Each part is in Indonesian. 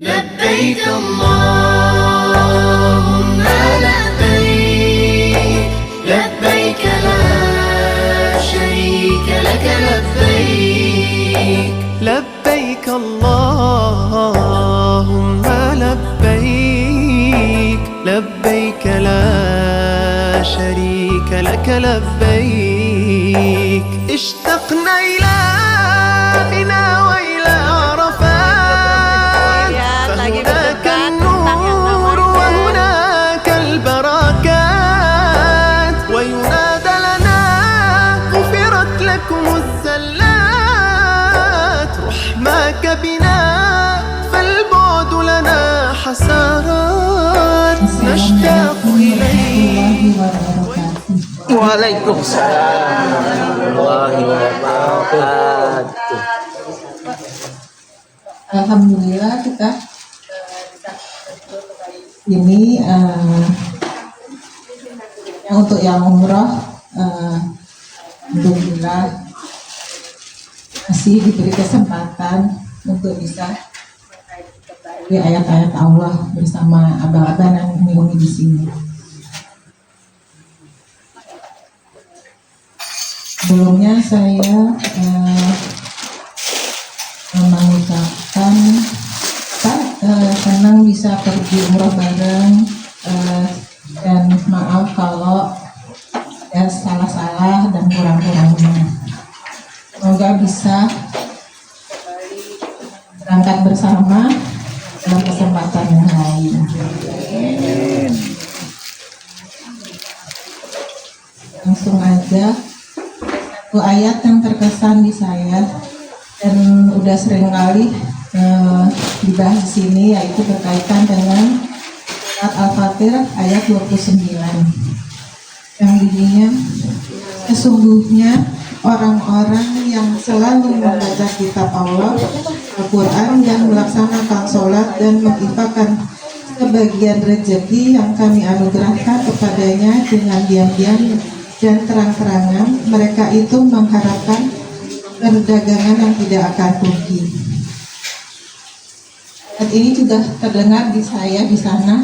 لبيك اللهم لبيك لبيك لا شريك لك لبيك لبيك اللهم لبيك لبيك لا شريك لك لبيك اشتقنا إلى منى وإلى عرفات فهناك النور وهناك البركات وينادى لنا غفرت لكم الزلات رحماك بنا فالبعد لنا حسرات نشتاق إليك. Waalaikumsalam warahmatullahi wabarakatuh. Alhamdulillah kita ini untuk yang umroh alhamdulillah masih diberi kesempatan untuk bisa mengkaji ayat-ayat Allah bersama abang-abang dan umi-umi di sini. Sebelumnya saya mengucapkan senang bisa pergi umroh bareng dan maaf kalau ada salah-salah dan kurang-kurangnya. Semoga bisa berangkat bersama dalam kesempatan yang lain. Langsung aja. Satu ayat yang terkesan di saya dan udah sering kali dibahas di sini, yaitu berkaitan dengan surat Al-Fatir ayat 29 yang bunyinya, sesungguhnya orang-orang yang selalu membaca kitab Allah Al-Quran dan melaksanakan sholat dan menginfakkan sebagian rezeki yang kami anugerahkan kepadanya dengan diam-diam dan terang-terangan, mereka itu mengharapkan perdagangan yang tidak akan rugi. Ayat ini juga terdengar di saya di sana,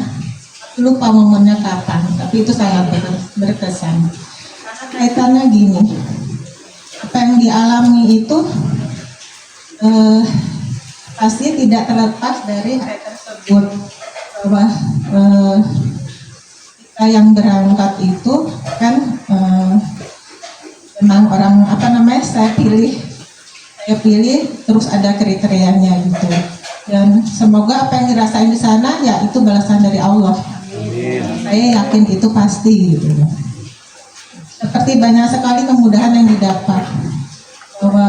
lupa momennya kapan, tapi itu sangat berkesan. Kaitannya gini, apa yang dialami itu pasti tidak terlepas dari ayat tersebut, bahwa kita yang berangkat itu kan memang orang saya pilih terus ada kriterianya gitu, dan semoga apa yang dirasain di sana ya itu balasan dari Allah. Saya yakin itu pasti gitu. Seperti banyak sekali kemudahan yang didapat, bahwa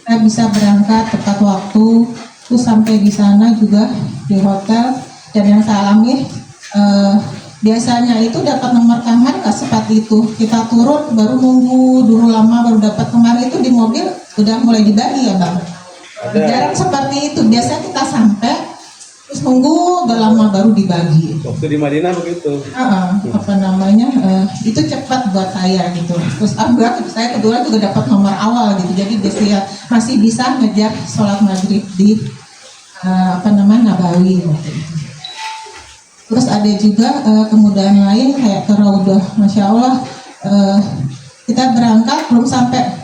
kita bisa berangkat tepat waktu, terus sampai di sana juga di hotel, dan yang saya alami biasanya itu dapat nomor kamar nggak sempat itu, kita turun baru nunggu dulu lama baru dapat. Kemarin itu di mobil udah mulai dibagi ya bang, jarang seperti itu. Biasanya kita sampai terus nunggu udah lama baru dibagi. Waktu di Madinah begitu. Itu cepat buat saya gitu. Terus saya kedua juga dapat nomor awal gitu, jadi biasanya masih bisa ngejar sholat maghrib di Nabawi waktu itu. Terus ada juga kemudahan lain kayak ke Raudah, masya Allah, kita berangkat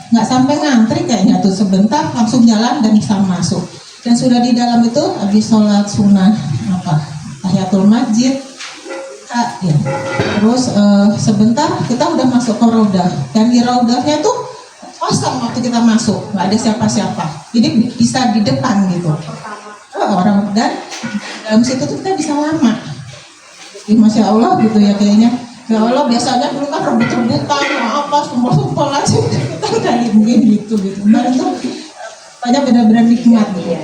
nggak sampai ngantri kayaknya tuh, sebentar langsung jalan dan bisa masuk. Dan sudah di dalam itu habis sholat sunnah tahiyatul masjid, ya. Terus sebentar kita udah masuk ke Raudah, dan di Raudahnya tuh kosong waktu kita masuk, nggak ada siapa-siapa, jadi bisa di depan gitu. Orang dan dalam situ tuh kita bisa lama. Masya Allah gitu ya kayaknya. Ya Allah, biasanya dulu kan rebut-rebutan sumpah aja kita kali mungkin gitu. Nah itu banyak benar-benar nikmat gitu.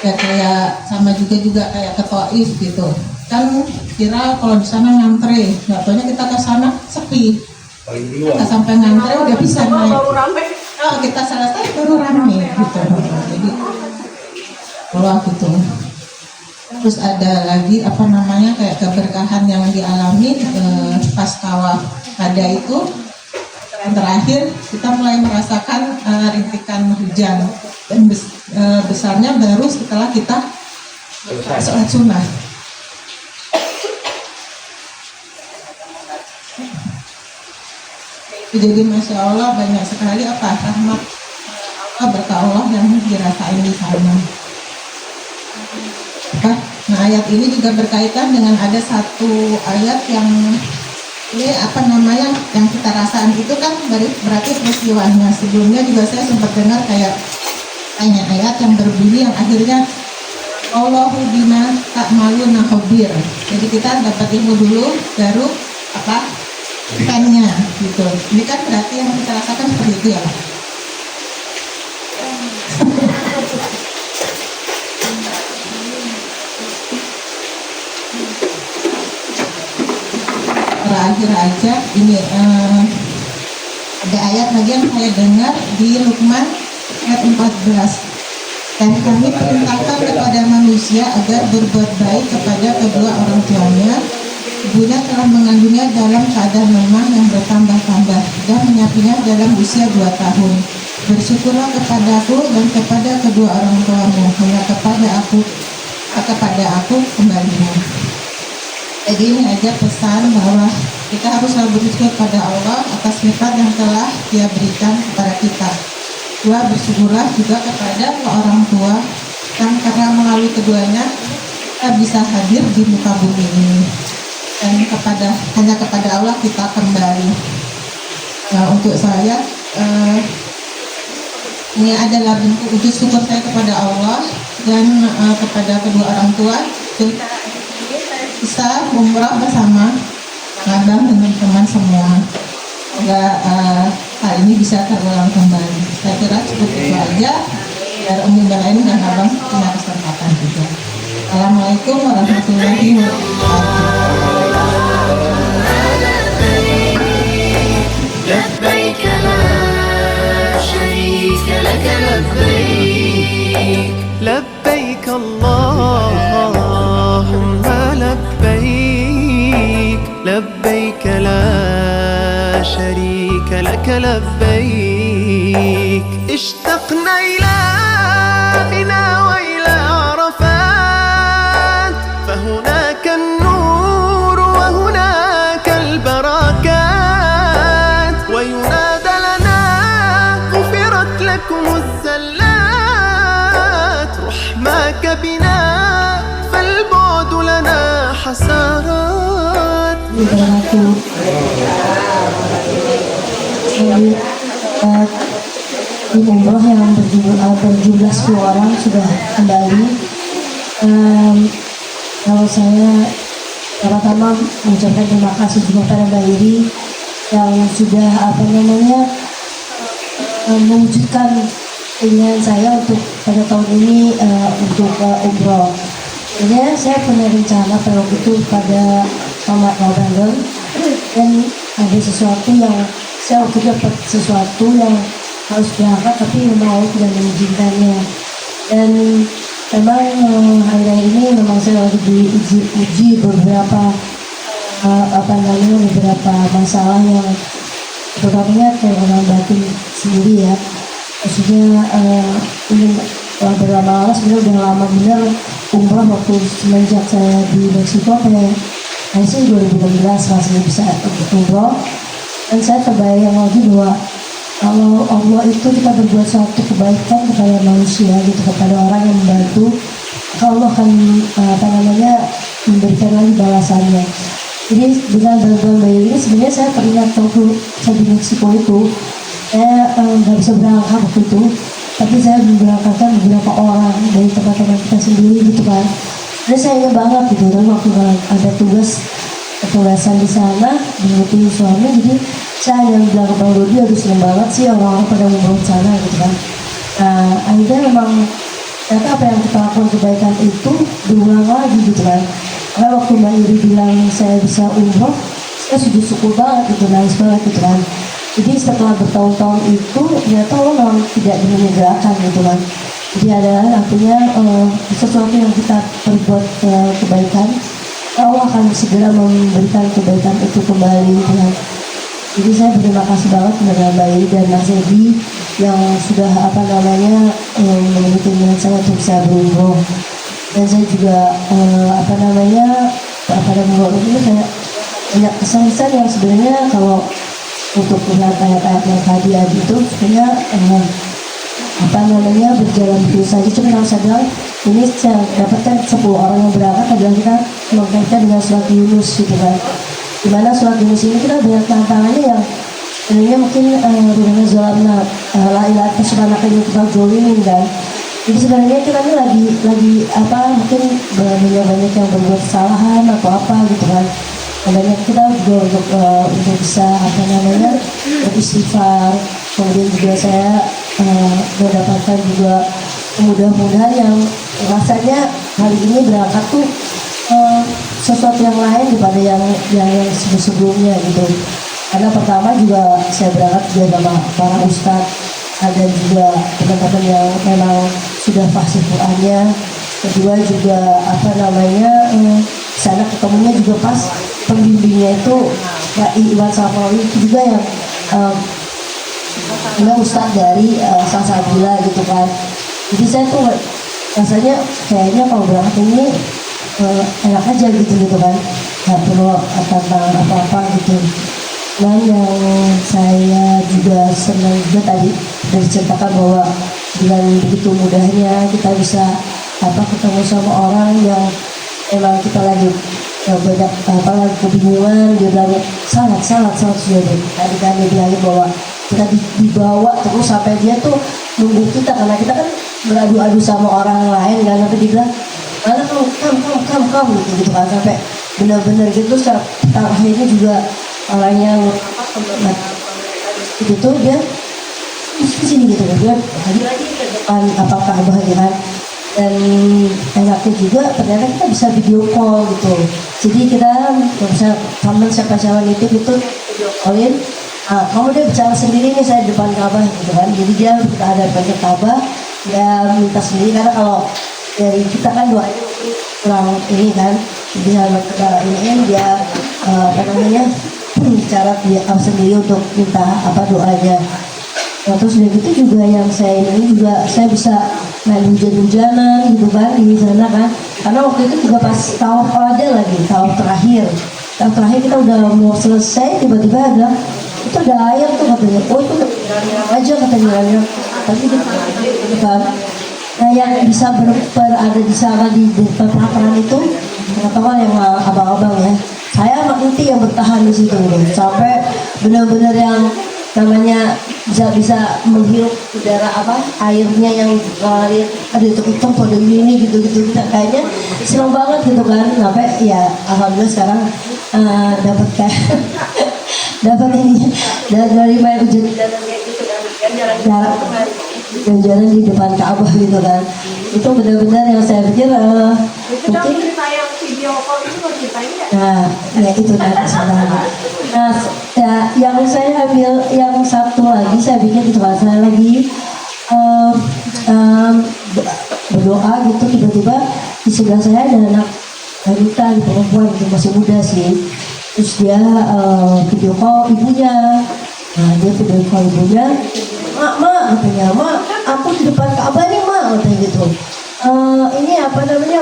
Ya kayak sama juga kayak ke Taif gitu. Kan kira kalau di sana ngantre, nggak taunya kita ke sana sepi. Nggak sampai ngantre udah bisa naik. Kita selesai baru rame gitu. Jadi Allah gitu. Terus ada lagi kayak keberkahan yang dialami pas tawaf. Ada itu Yang terakhir kita mulai merasakan rintikan hujan dan besarnya baru setelah kita sholat sunnah. Jadi Masya Allah banyak sekali rahmat Allah, berkah Allah yang dirasain di sana. Nah, ayat ini juga berkaitan dengan ada satu ayat yang ini yang kita rasakan itu kan berarti peristiwanya. Sebelumnya juga saya sempat dengar kayak ayat yang berbunyi yang akhirnya Allahu bima ta'maluna khabir. Jadi kita dapat ilmu dulu baru ikannya gitu. Ini kan berarti yang kita rasakan seperti itu ya Pak. Terakhir aja ini ada ayat lagi yang saya dengar di Luqman ayat 14. Dan kami perintahkan kepada manusia agar berbuat baik kepada kedua orang tuanya. Ibunya telah mengandungnya dalam keadaan lemah yang bertambah-tambah dan menyapinya dalam usia 2 tahun. Bersyukurlah kepadaku dan kepada kedua orang tuamu, hanya kepada aku kembalinya. Jadi ini aja pesan bahwa kita harus selalu bersyukur pada Allah atas nikmat yang telah Dia berikan kepada kita. Dua, bersyukurlah juga kepada orang tua dan karena melalui keduanya kita bisa hadir di muka bumi ini. Dan hanya kepada Allah kita kembali. Nah, untuk saya ini adalah bentuk wujud syukur saya kepada Allah dan kepada kedua orang tua. Jadi bisa umrah bersama Abang dan teman-teman semua. Semoga hal ini bisa terulang kembali. Saya kira cukup itu aja. Biar Umi Balain dan Abang punya kesempatan juga. Assalamualaikum warahmatullahi wabarakatuh. لبيك لا شريك لك لبيك لبيك اللهم لبيك لبيك لا شريك لك لبيك اشتقنا إلى منى وإلى عرفات فهناك النور وهناك البركات وينادى لنا غفرت لكم الزلات رحماك بنا فالبعد لنا حسرات. Di umroh yang berjumlah 10 orang sudah kembali. Kalau saya pertama mengucapkan terima kasih juga pada Mbak Iri yang sudah mewujudkan keinginan saya untuk pada tahun ini untuk umroh. Sebenarnya saya punya rencana pada waktu itu pada November dan ada sesuatu yang saya waktu itu dapat sesuatu yang harus berangkat tapi memang Allah tidak mengizinkannya. Dan memang hari-hari ini memang saya lagi diuji beberapa beberapa masalah yang terutama kayak orang batin sendiri ya. Maksudnya ini berlama-lama sebenarnya udah lama benar umrah waktu semenjak saya di Meksiko sampai sih 2016 masih bisa umrah. Dan saya terbayang lagi bahwa kalau Allah itu kita berbuat suatu kebaikan kepada manusia gitu, kepada orang yang membantu, Allah akan memberikan lagi balasannya. Jadi dengan bantuan bayi ini sebenarnya saya teringat waktu saya di Meksiko itu saya nggak bisa berangkat waktu itu, tapi saya memberangkatkan beberapa orang dari teman-teman kita sendiri gitu kan. Jadi saya ingat banget gitu kan waktu ada tugasan di sana mengutin suami, jadi saya hanya bilang ke Bang Dodi, aduh seneng banget sih orang-orang pada umroh di sana gitu kan. Nah akhirnya memang ternyata apa yang kita lakukan kebaikan itu diulang lagi gitu kan. Karena waktu Mbak Iri bilang saya bisa umroh, saya sudah syukur banget gitu, nangis banget gitu kan. Jadi setelah bertahun-tahun itu ternyata Allah memang tidak menyegerakan gitu kan. Jadi adalah artinya sesuatu yang kita perbuat kebaikan, Allah akan segera memberikan kebaikan itu kembali gitu kan. Jadi saya berterima kasih banget kepada Mbak Iri dan Mas Edi yang sudah memenuhi keinginan saya untuk bisa berumroh. Dan saya juga pada umroh ini saya banyak kesan-kesan yang sebenarnya kalau untuk melihat ayat-ayat yang tadi itu sebenarnya berjalan begitu saja. Cuma yang saya bilang ini saya dapatkan 10 orang yang berangkat adalah kita mengkaitkan dengan surat Yunus gitu kan. Dimana surat Yunus ini kita banyak tantangannya yang sebenarnya mungkin rupanya zalamna la ilaha illallah ini kita jolimin kan. Jadi sebenarnya kita ini lagi mungkin banyak yang berbuat kesalahan atau apa gitu kan. Banyak kita juga untuk bisa beristighfar. Kemudian juga saya mendapatkan juga kemudahan-mudahan yang rasanya hari ini berangkat tuh sesuatu yang lain daripada yang sebelumnya gitu. Karena pertama juga saya berangkat juga sama para ustadz, ada juga teman-teman yang memang sudah fasih Qur'annya. Kedua juga sana ketemunya juga pas pembimbingnya itu Pak Iwan Safawi itu juga yang ustadz dari Salsabila gitu kan. Jadi saya tuh rasanya kayaknya kalau berangkat ini enak aja gitu kan, nggak perlu tantangan apa-apa gitu. Dan yang saya juga senang juga tadi dari ceritakan bahwa dengan begitu mudahnya kita bisa ketemu sama orang yang emang kita lagi banyak kebingungan. Dia bilang sangat sudah deh. Tadi kan dia bilang bahwa kita dibawa terus sampai dia tuh nunggu kita, karena kita kan beradu-adu sama orang lain kan, sampai dia bilang mana kamu gitu kan, sampai benar-benar gitu. Akhirnya juga orang yang itu tuh dia di sini gitu kan, dia hadir lagi ke depan Ka'bah kan. Dan enaknya juga ternyata kita bisa video call gitu. Jadi kita bisa teman siapa-siapa itu video callin. Kamu dia bicara sendiri nih, saya di depan Ka'bah gitu kan. Jadi dia kita ada depan Ka'bah, dia minta sendiri, karena kalau dari kita kan doanya kurang ini kan. Jadi kita ini dia bicara dia sendiri untuk minta doanya. Nah, terus dari itu juga yang saya ini juga saya bisa main hujan-hujanan gitu kan di sana kan, karena waktu itu juga pas tawaf aja lagi, tawaf terakhir kita udah mau selesai, tiba-tiba ada itu ada air tuh katanya, oh itu aja katanya, tapi gitu kan. Nah yang bisa berada di sana di perapatan itu katakan yang abang-abang ya, saya sama Inti yang bertahan di situ sampai benar-benar yang namanya bisa menghirup udara airnya yang ngalir, ada itu pada ini gitu kita kayaknya senang banget gitu kan. Sampai ya alhamdulillah sekarang dapat ini dari main hujan kayak gitu kan, jalan di depan Ka'bah gitu kan. Itu benar-benar yang saya pikir mungkin video call itu mau ceritain nggak? Nah, ya itu nanti sebenarnya. Nah, ya, yang saya ambil yang satu lagi saya bikin itu saya lagi berdoa gitu, tiba-tiba di sebelah saya ada anak wanita gitu, perempuan gitu, masih muda sih. Terus dia video call ibunya. Nah, dia video call ibunya. Mak katanya, mak aku di depan Ka'bah nih mak katanya gitu. Ini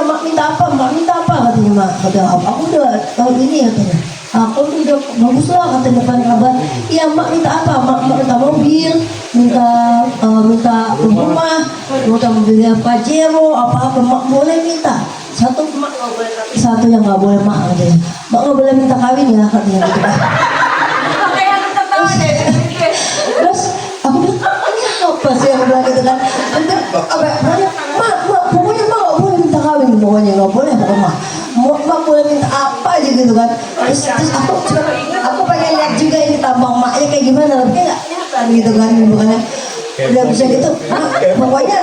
mak minta apa katanya mak, kata aku udah tahun ini katanya, aku udah bagus lah kata depan Ka'bah. Iya mak minta apa, mak minta mobil, minta rumah, minta mobilnya Pajero apa mak boleh minta satu, mak nggak boleh, tapi satu yang nggak boleh mak katanya, mak nggak boleh minta kawin ya katanya gitu kan. Terus aku bilang apa sih yang bilang gitu kan, mak pokoknya mak nggak boleh minta kawin, pokoknya nggak boleh, pokoknya mak boleh minta apa aja gitu kan. Terus aku pengen lihat juga ini tambang maknya kayak gimana, tapi nggak kelihatan gitu kan, bukannya udah bisa gitu. Pokoknya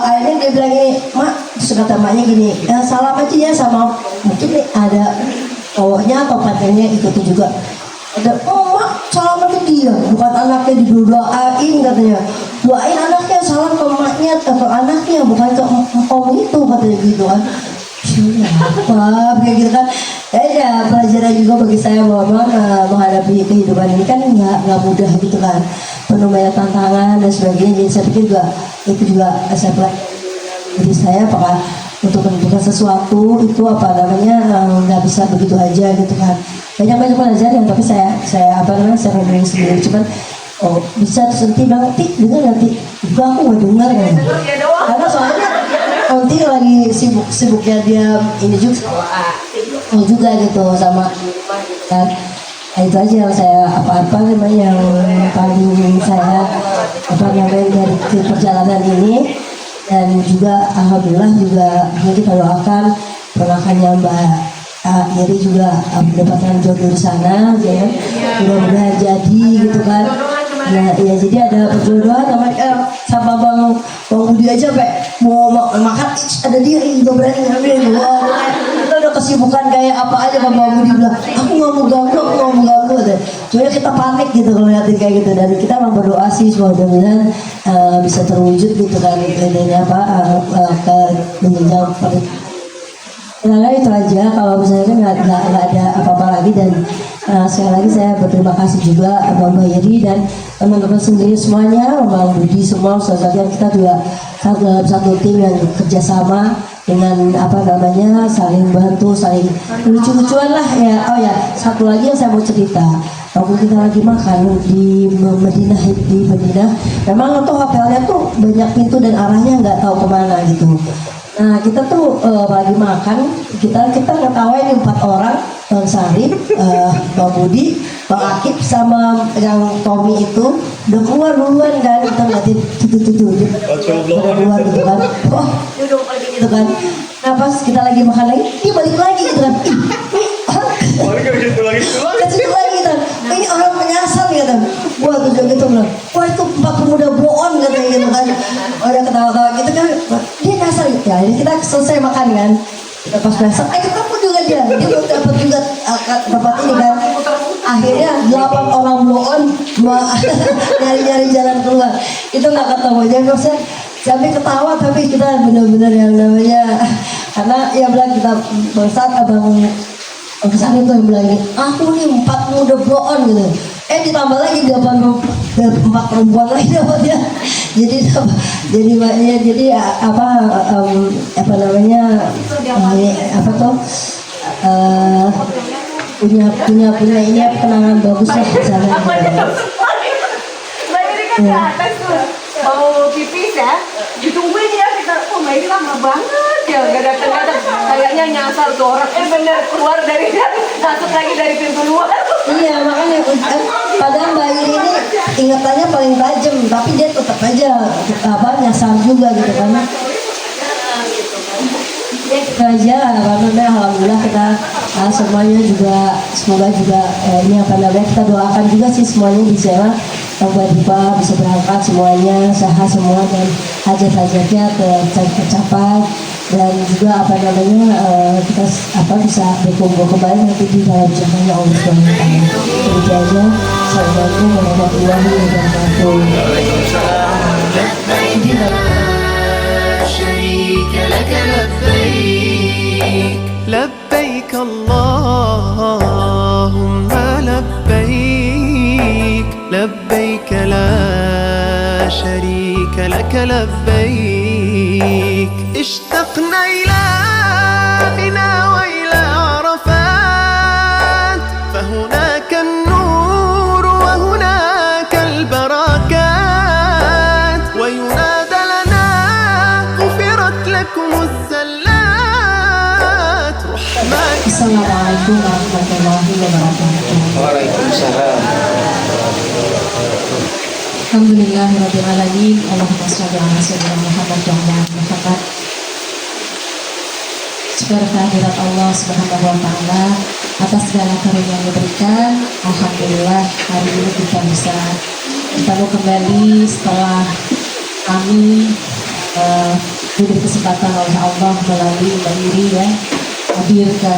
akhirnya dia bilang gini, mak, terus kata maknya gini, salam aja ya sama, mungkin nih ada cowoknya atau pacarnya ikutin juga. Ada, oh mak salam ke dia, bukan anaknya didoain katanya, doain anaknya, salam ke maknya, ke anaknya, bukan ke om itu katanya gitu kan. Siapa kayak gitu kan. Ya pelajaran juga bagi saya bahwa menghadapi kehidupan ini kan nggak mudah gitu kan, penuh banyak tantangan dan sebagainya. Jadi saya pikir juga itu juga saya pelajari. Jadi saya apakah untuk menentukan sesuatu itu apa namanya nggak bisa begitu aja gitu kan. Banyak pelajaran tapi saya saya rendering sendiri, cuman bisa terus nanti bilang nanti juga aku nggak dengar kan, karena soalnya nanti lagi sibuknya dia ini juga gitu sama kan. Itu aja yang saya yang paling saya dari perjalanan ini. Dan juga alhamdulillah juga kita doakan pernikahannya Mbak Iri juga mendapatkan jodoh di sana, ya mudah-mudahan jadi gitu kan. Nah ya jadi ada perjodohan sama bang Budi aja mau makan ada dia itu berani ngambil. Kita udah kesibukan kayak apa aja bang Budi bilang aku nggak mau ganggu deh. Cuma kita panik gitu kalau liatin kayak gitu, dan kita memang berdoa sih mudah-mudahan bisa terwujud gitu kan idenya ke menjenjang pernikahan. Nah itu aja, kalau misalnya nggak ada apa-apa lagi. Dan sekali lagi saya berterima kasih juga Mbak Iri dan teman-teman sendiri semuanya, Bang Budi semua, saudara kita juga dalam satu tim yang kerjasama dengan saling bantu, saling lucu-lucuan lah ya. Oh ya, satu lagi yang saya mau cerita, waktu kita lagi makan di Madinah, memang tuh hotelnya tuh banyak pintu dan arahnya nggak tahu kemana gitu. Nah kita tuh lagi makan, kita ngetawain 4 orang, Bang Sarif, Bang Budi, Bang Akib sama yang Tommy itu udah keluar duluan kan, kita ngeliatin udah keluar gitu kan, duduk lagi gitu kan. Nah pas kita lagi makan lagi, dia balik lagi gitu kan, kesitu lagi kan, ini orang menyasar gitu. Wah tuh gitu bilang, wah itu 4 pemuda bloon katanya gitu kan, udah ketawa-tawa gitu kan, dia nyasar gitu ya. Ini kita selesai makan kan, kita pas besok, ketemu juga dia belum dapat juga dapat ini kan. Akhirnya 8 orang bloon nyari jalan keluar, itu nggak ketemu. Jadi maksudnya sampai ketawa, tapi kita benar-benar yang namanya, karena ya bilang kita bersat abang kesana tuh yang bilang ini, aku nih 4 muda bloon gitu. Ditambah lagi 4 perempuan lagi dapatnya. Jadi punya ini kenangan bagus lah di sana. Mbak Iri kan di atas tuh mau pipis ya, ditungguin ya kita, Mbak Iri lama banget ya nggak datang, kayaknya nyasar tuh orang, bener keluar dari masuk lagi dari pintu luar. Iya makanya padahal Mbak Iri ini ingatannya paling tajam, tapi dia tetap aja nyasar juga gitu kan. Itu aja alhamdulillah kita semuanya juga semoga juga ini kita doakan juga sih semuanya di sana tiba-tiba bisa berangkat semuanya sehat semua dan hajat-hajatnya tercapai, dan juga kita bisa berkumpul kembali nanti di dalam jalannya Allah Subhanahu wa taala. Itu aja. Assalamualaikum warahmatullahi wabarakatuh. لبيك اللهم لبيك لبيك لا شريك لك لبيك اشتقنا إلى منى وإلى عرفات فهناك النور وهناك البركات وينادى لنا غفرت لكم الزلات رحمك. Assalamualaikum warahmatullahi wabarakatuh. Waalaikumsalam. Alhamdulillahirabbil alamin. Allahumma shalli ala sayyidina Muhammad wa ala ali Muhammad. Syukur kehadirat Allah Subhanahu wa taala atas segala karunia yang diberikan. Alhamdulillah hari ini kita bisa bertemu kembali setelah kami diberi kesempatan oleh Allah melalui Mbak Iri ya hadir ke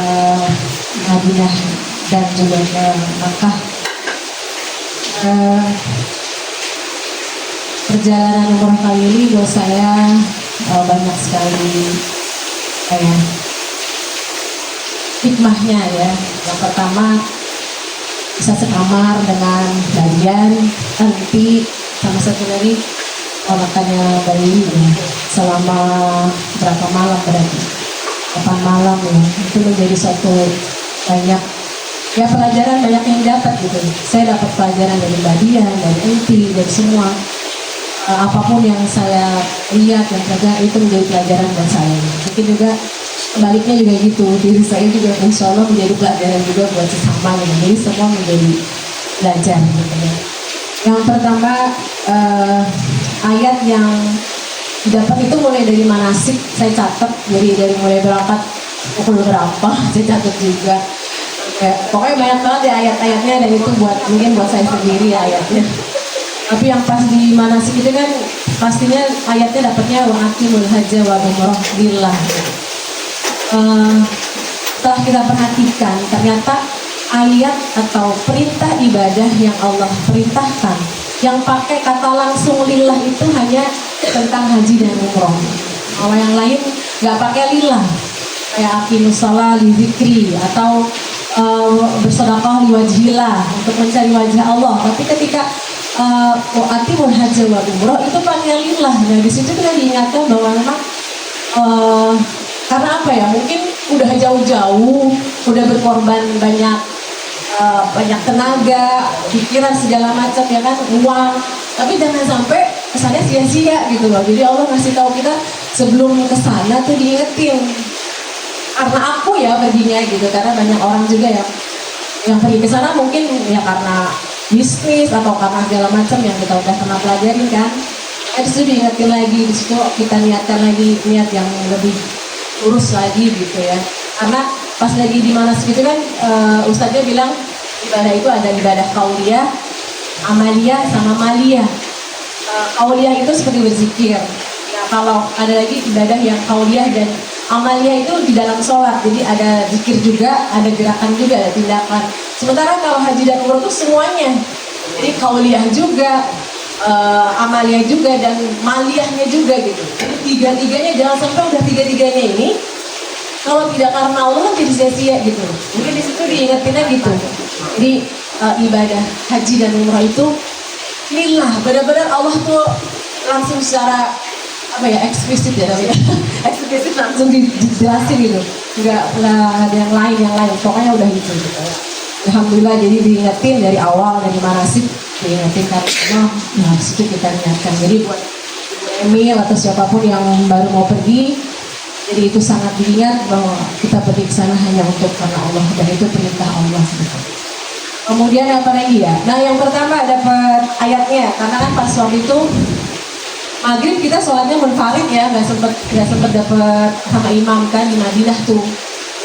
Madinah dan juga ke Makkah. Perjalanan umroh kali ini buat saya banyak sekali hikmahnya ya. Yang pertama, bisa sekamar dengan Badian, Anti, sama satu lagi makanya bayi ya, selama berapa malam berarti 8 malam ya. Itu menjadi satu banyak ya pelajaran, banyak yang dapat gitu. Saya dapat pelajaran dari Badian, dari Anti, dari semua. Apapun yang saya lihat dan pelajaran itu menjadi pelajaran buat saya. Mungkin juga sebaliknya juga gitu, diri saya juga insya Allah menjadi pelajaran juga buat sesama gitu. Jadi semua menjadi belajar gitu ya. Yang pertama ayat yang didapat itu mulai dari manasik, saya catat. Jadi dari mulai berangkat pukul berapa saya catat juga. Pokoknya banyak banget ya ayat-ayatnya, dan itu mungkin buat saya sendiri ayatnya. Tapi yang pas di manasik itu kan pastinya ayatnya dapatnya wa aqimul hajja wa umrah lillah. Setelah kita perhatikan, ternyata ayat atau perintah ibadah yang Allah perintahkan yang pakai kata langsung lillah itu hanya tentang haji dan umroh. Kalau yang lain nggak pakai lillah, kayak aqimus shalah li dzikri atau bersedekah liwajhillah, untuk mencari wajah Allah. Tapi ketika atimul hajj wa umroh itu pakai lillah. Nah di situ kita diingatkan bahwa memang karena apa ya, mungkin udah jauh-jauh, udah berkorban banyak tenaga, pikiran segala macam ya kan, uang, tapi jangan sampai kesannya sia-sia gitu loh. Jadi Allah ngasih tahu kita sebelum kesana tuh diingetin, karena aku ya baginya gitu, karena banyak orang juga yang pergi ke sana mungkin ya karena bisnis atau karena segala macam yang kita udah pernah pelajarin kan. Di situ diingetin lagi, di situ kita niatkan lagi niat yang lebih lurus lagi gitu ya. Karena pas lagi di manasik itu kan ustadznya bilang ibadah itu ada ibadah qauliyah, amaliyah, sama maliyah. Qauliyah itu seperti berzikir. Ya, kalau ada lagi ibadah yang qauliyah dan amaliyah itu di dalam sholat, jadi ada zikir juga, ada gerakan juga, ada tindakan. Sementara kalau haji dan umroh itu semuanya, jadi qauliyah juga, amaliyah juga, dan maliyahnya juga gitu. Jadi tiga-tiganya, jangan sampai udah tiga-tiganya ini kalau tidak karena Allah kan jadi sia-sia gitu. Mungkin di situ diingetinnya gitu. Jadi ibadah haji dan umrah itu lillah, benar-benar Allah tuh langsung secara apa ya, eksplisit ya namanya. Eksplisit langsung dijelasin gitu. Nggak ada yang lain, pokoknya udah gitu. Alhamdulillah, jadi diingetin dari awal, dari manasik diingetin karena nah situ kita ingatkan. Jadi buat Emil atau siapapun yang baru mau pergi, jadi itu sangat diingat bahwa kita pergi ke sana hanya untuk karena Allah, dan itu perintah Allah gitu. Kemudian apa lagi ya? Nah yang pertama dapat ayatnya, karena kan pas waktu itu maghrib kita sholatnya munfarid ya, nggak sempet dapat sama imam kan di Madinah tuh.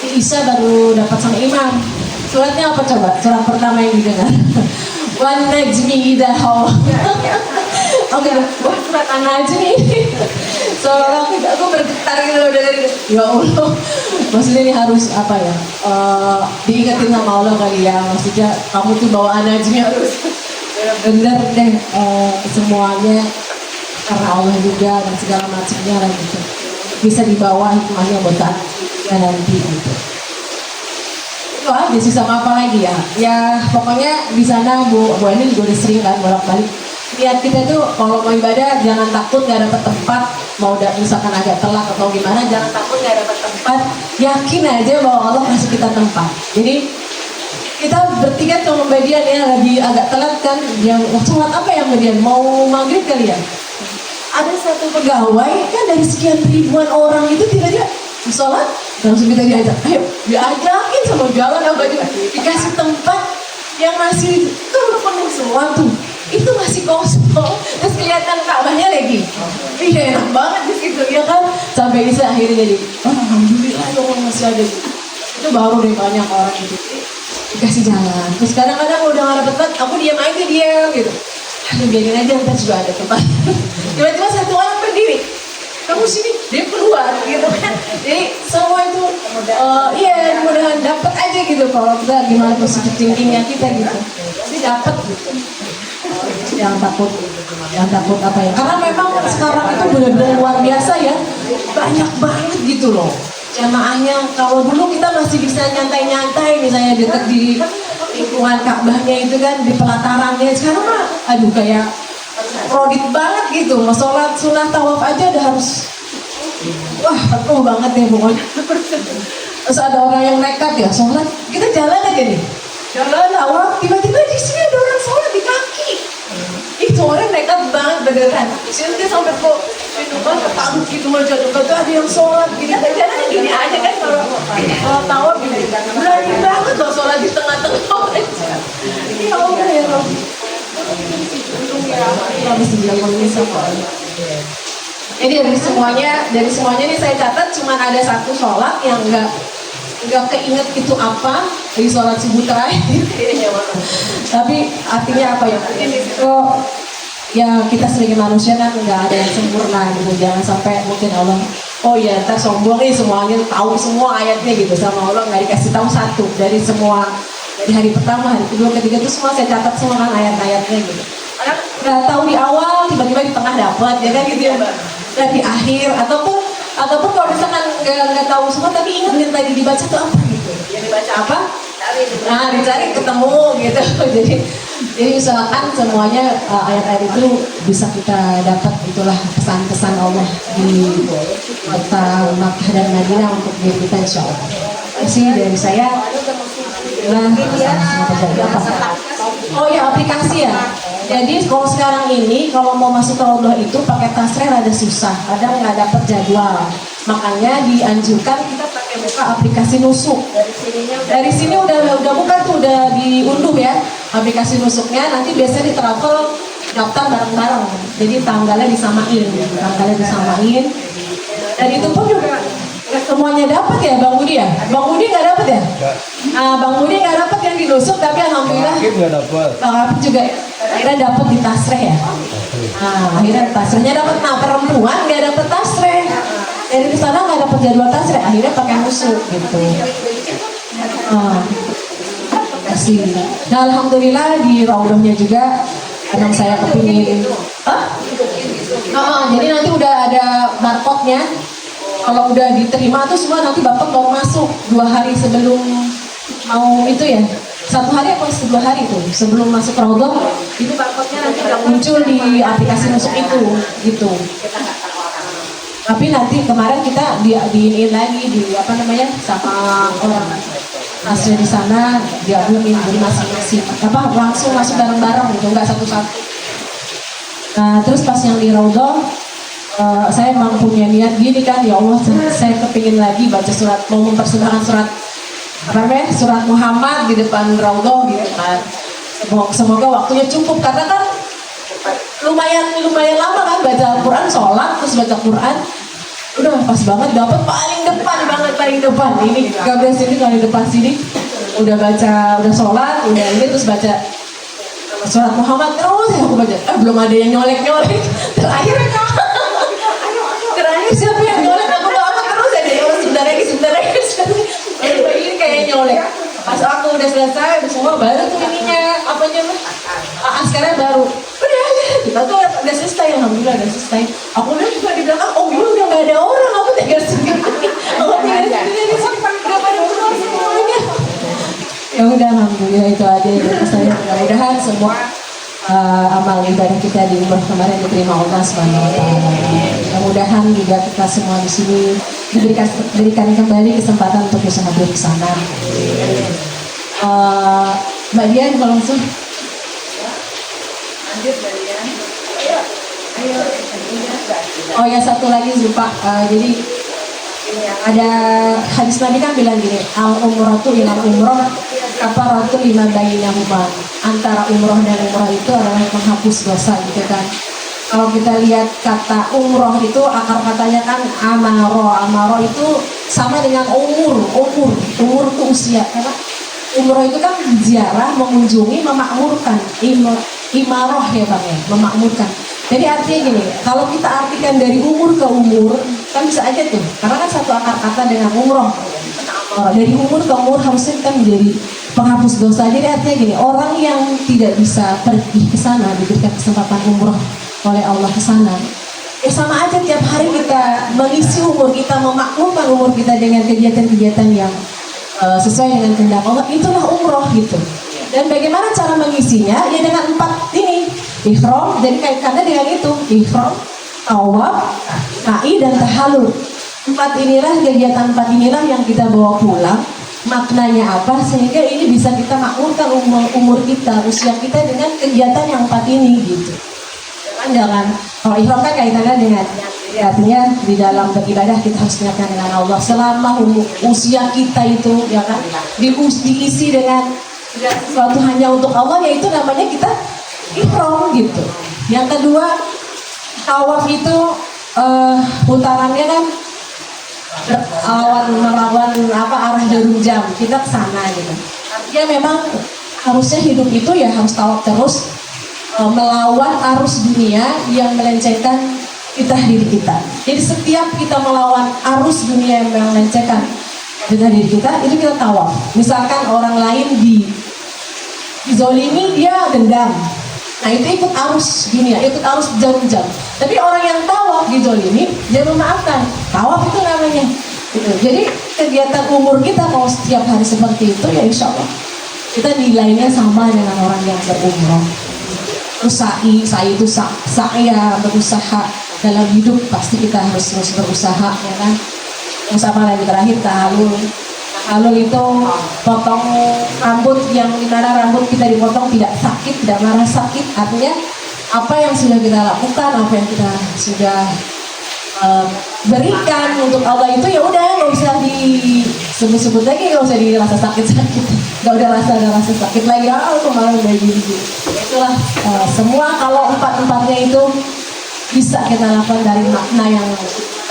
Di Isya baru dapat sama imam. Suratnya apa coba? Surat pertama yang didengar. Wan najmi idza hawa. Oke, wah surat An-Najmi. Seolah aku bergetar gitu loh dari ya Allah. Maksudnya ini harus apa ya? Diingetin sama Allah kali ya. Maksudnya kamu tuh bawa An-Najmi harus benar deh semuanya karena Allah juga dan segala macamnya lah gitu. Bisa dibawa hikmahnya buat nanti gitu. Itu aja sih, sama apa lagi ya? Ya pokoknya di sana Bu Ani juga udah sering kan bolak-balik. Niat kita tuh kalau mau ibadah jangan takut nggak dapat tempat, mau misalkan agak telat atau gimana, jangan takut nggak dapat tempat, yakin aja bahwa Allah kasih kita tempat. Jadi kita bertiga sama Mbak Dian ya lagi agak telat kan, yang sholat apa yang Mbak Dian? Mau maghrib kali ya? Ada satu pegawai kan dari sekian ribuan orang itu tiba-tiba sholat, langsung kita diajak, ayo diajakin sama jalan apa juga, dikasih tempat yang masih tuh penuh semua tuh. Itu masih kosong, terus kelihatan Ka'bahnya lagi. Iya enak banget di situ ya kan. Sampai Isa akhirnya jadi, oh, alhamdulillah ya Allah masih ada gitu. Itu baru deh banyak orang gitu dikasih jalan. Terus kadang-kadang udah nggak dapet, aku diam aja gitu. Aduh biarin aja, ntar juga ada tempat. Tiba-tiba satu orang berdiri, kamu sini, dia keluar gitu kan. Jadi semua itu, iya mudah-mudahan dapet aja gitu. Kalau kita gimana positif thinkingnya kita gitu, pasti dapet gitu. Yang takut apa ya, karena memang sekarang itu benar-benar luar biasa ya, banyak banget gitu loh jamaahnya. Kalau dulu kita masih bisa nyantai-nyantai misalnya deket di lingkungan Ka'bahnya itu kan, di pelatarannya. Sekarang mah aduh kayak rodit banget gitu. Mau sholat sunah tawaf aja udah harus wah penuh banget ya pokoknya. Terus ada orang yang nekat ya sholat, kita jalan aja nih, jalan awal tiba-tiba di sini ada orang sholat di kaki. Itu orang nekat banget beneran. Sini dia sampai kok minuman ketabuk gitu aja, kagak ada yang sholat. Kita jalan gini aja kan kalau tawaf gini. Berani banget loh sholat di tengah-tengah. Ya Allah ya Rob. Untung ya habis dilakukan sama. Jadi dari semuanya nih saya catat cuma ada satu sholat yang nggak keinget itu apa di sholat subuh terakhir kayaknya. Tapi artinya apa ya? Mungkin di situ ya kita sebagai manusia kan nggak ada yang sempurna gitu. Jangan sampai mungkin Allah oh ya ntar sombong nih semuanya tahu semua ayatnya gitu, sama Allah nggak dikasih tahu satu dari semua, dari hari pertama, hari kedua, ketiga itu semua saya catat semua kan ayat-ayatnya gitu. Karena nggak tahu di awal tiba-tiba di tengah dapat ya kan gitu ya Mbak. Dan di akhir ataupun kalau misalkan nggak tahu semua tapi ingat yang tadi dibaca itu apa gitu, yang dibaca apa, nah dicari ketemu gitu. jadi usahakan semuanya ayat-ayat itu bisa kita dapat, itulah pesan-pesan Allah di kota Makkah dan Madinah untuk diri kita insya Allah. Kasih dari saya. Oh ya aplikasi ya. Jadi kalau sekarang ini kalau mau masuk ke Raudhah itu pakai tasreh rada susah, kadang nggak dapat jadwal. Makanya dianjurkan kita pakai buka aplikasi nusuk. Dari sini udah buka tuh, udah diunduh ya aplikasi nusuknya. Nanti biasanya di travel daftar bareng-bareng. Jadi tanggalnya disamain. Dan itu pun juga semuanya dapat ya Bang Budi ya? Bang Budi nggak dapat ya? Nah, Bang Budi nggak dapat yang dinusuk, tapi alhamdulillah nggak dapat. Bang Apip juga akhirnya dapat di tasreh ya. Nah, akhirnya tasrehnya dapat. Nah, perempuan nggak dapat tasreh. Dari di sana nggak dapat jadwal tasreh, akhirnya pakai nusuk gitu. Kasih. Nah, alhamdulillah di Raudhahnya juga kadang saya kepingin. Jadi nanti udah ada barcode-nya. Kalau udah diterima tuh semua nanti Bapak mau masuk 2 hari sebelum mau itu ya. 1 hari apa 2 hari tuh sebelum masuk Raudhah itu barcode-nya nanti udah muncul di aplikasi nusuk itu gitu. Tapi nanti kemarin kita diinin lagi di apa namanya sama orang asli di sana, dia diaduin jadi masing-masing apa langsung masuk bareng-bareng gitu, nggak satu-satu. Nah terus pas yang di Raudhah saya memang punya niat gini kan, ya Allah saya kepingin lagi baca surat, mau mempersembahkan surat apa namanya, surat Muhammad di depan Raudhah gitu kan. Semoga waktunya cukup karena kan lumayan lama kan baca Al-Quran, sholat terus baca Quran, udah pas banget dapat paling depan. Ini Gabriel sini kalau di depan sini udah baca, udah sholat, udah ini terus baca surat Muhammad terus aku baca, belum ada yang nyolek terakhir siapa yang nyolek, aku bawa terus aja ya sebentar lagi ini kayak nyolek. Pas aku udah selesai udah semua baru tuh ininya apanya sekarang baru udah aja kita tuh udah selesai, alhamdulillah udah selesai. Aku lihat juga di belakang udah nggak ada orang, aku tinggal sendiri di sini udah pada keluar semuanya. Ya udah alhamdulillah itu aja dari saya. Mudah-mudahan semua amal ibadah kita di umrah kemarin diterima Allah Subhanahu wa taala. Mudah-mudahan juga kita semua di sini diberikan kembali kesempatan untuk bisa hadir ke sana. Mbak Dian kalau langsung. Lanjut Mbak Dian. Oh ya satu lagi lupa. Jadi ada hadis Nabi kan bilang gini, al-umratu ilal umrah kafaratun lima bainahuma. Antara umroh dan umroh itu adalah menghapus dosa gitu kan. Kalau kita lihat kata umroh itu akar katanya kan amaro itu sama dengan umur itu usia, karena umroh itu kan ziarah, mengunjungi, memakmurkan. Imaroh ya Bang ya, memakmurkan. Jadi artinya gini, kalau kita artikan dari umur ke umur kan bisa aja tuh, karena kan satu akar kata dengan umroh. Dari umur ke umur harusnya kita menjadi penghapus dosa. Jadi artinya gini, orang yang tidak bisa pergi ke sana diberikan kesempatan umroh oleh Allah ke sana, Ya sama aja tiap hari kita mengisi umur kita, memakmurkan umur kita dengan kegiatan-kegiatan yang sesuai dengan kehendak Allah, itulah umroh gitu. Dan bagaimana cara mengisinya? Ya dengan 4 ini, ihram, jadi kaitannya dengan itu, ihram, tawaf, sa'i, dan tahallul. 4 kegiatan 4 inilah yang kita bawa pulang. Maknanya apa? Sehingga ini bisa kita makmurkan umur kita, usia kita dengan kegiatan yang 4 ini gitu. Jangan, kalau ihram kan kaitannya dengan, jadi artinya di dalam beribadah kita harus niatkan dengan Allah selama usia kita itu, ya kan, diisi dengan sesuatu hanya untuk Allah, yaitu namanya kita ihram gitu. Yang kedua, tawaf itu putarannya kan melawan arah jarum jam, kita ke sana gitu. Artinya memang harusnya hidup itu ya harus tawaf terus, melawan arus dunia yang melencengkan diri kita. Jadi setiap kita melawan arus dunia yang melencengkan diri kita, itu kita tawaf. Misalkan orang lain dizolimi, dia dendam, nah itu ikut arus dunia, ikut arus jam-jam. Tapi orang yang tawaf dizolimi, dia memaafkan. Tawaf itu namanya gitu. Jadi kegiatan umur kita kalau setiap hari seperti itu, ya insya Allah kita nilainya sama dengan orang yang berumroh. Terus sa'i itu saya berusaha dalam hidup, pasti kita harus terus berusaha, ya kan. Yang sama lagi terakhir, tahallul itu potong rambut, yang dimana rambut kita dipotong tidak sakit, tidak marah sakit. Artinya apa yang sudah kita lakukan, apa yang kita sudah berikan untuk Allah itu ya udah nggak usah disebut-sebut lagi, nggak usah dirasa sakit-sakit, nggak ada rasa sakit lagi. Kemarin udah gini. Itulah semua kalau 4-4-nya itu bisa kita lakukan dari makna yang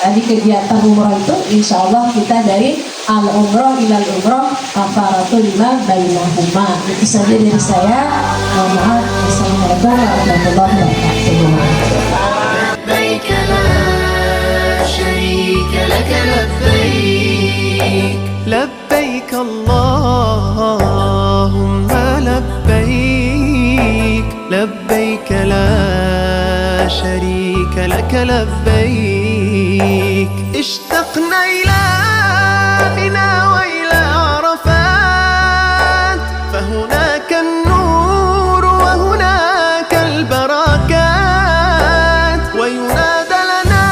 tadi kegiatan umroh itu, insya Allah kita dari al-umroh ilal umroh kafaratul lima bainahuma. Itu saja dari saya. Mohon maaf. Assalamualaikum warahmatullahi wabarakatuh. لبيك لا شريك لك لبيك لبيك اللهم لبيك لبيك لا شريك لك لبيك اشتقنا إلى منى وإلى عرفات فهناك النور وهناك البركات وينادى لنا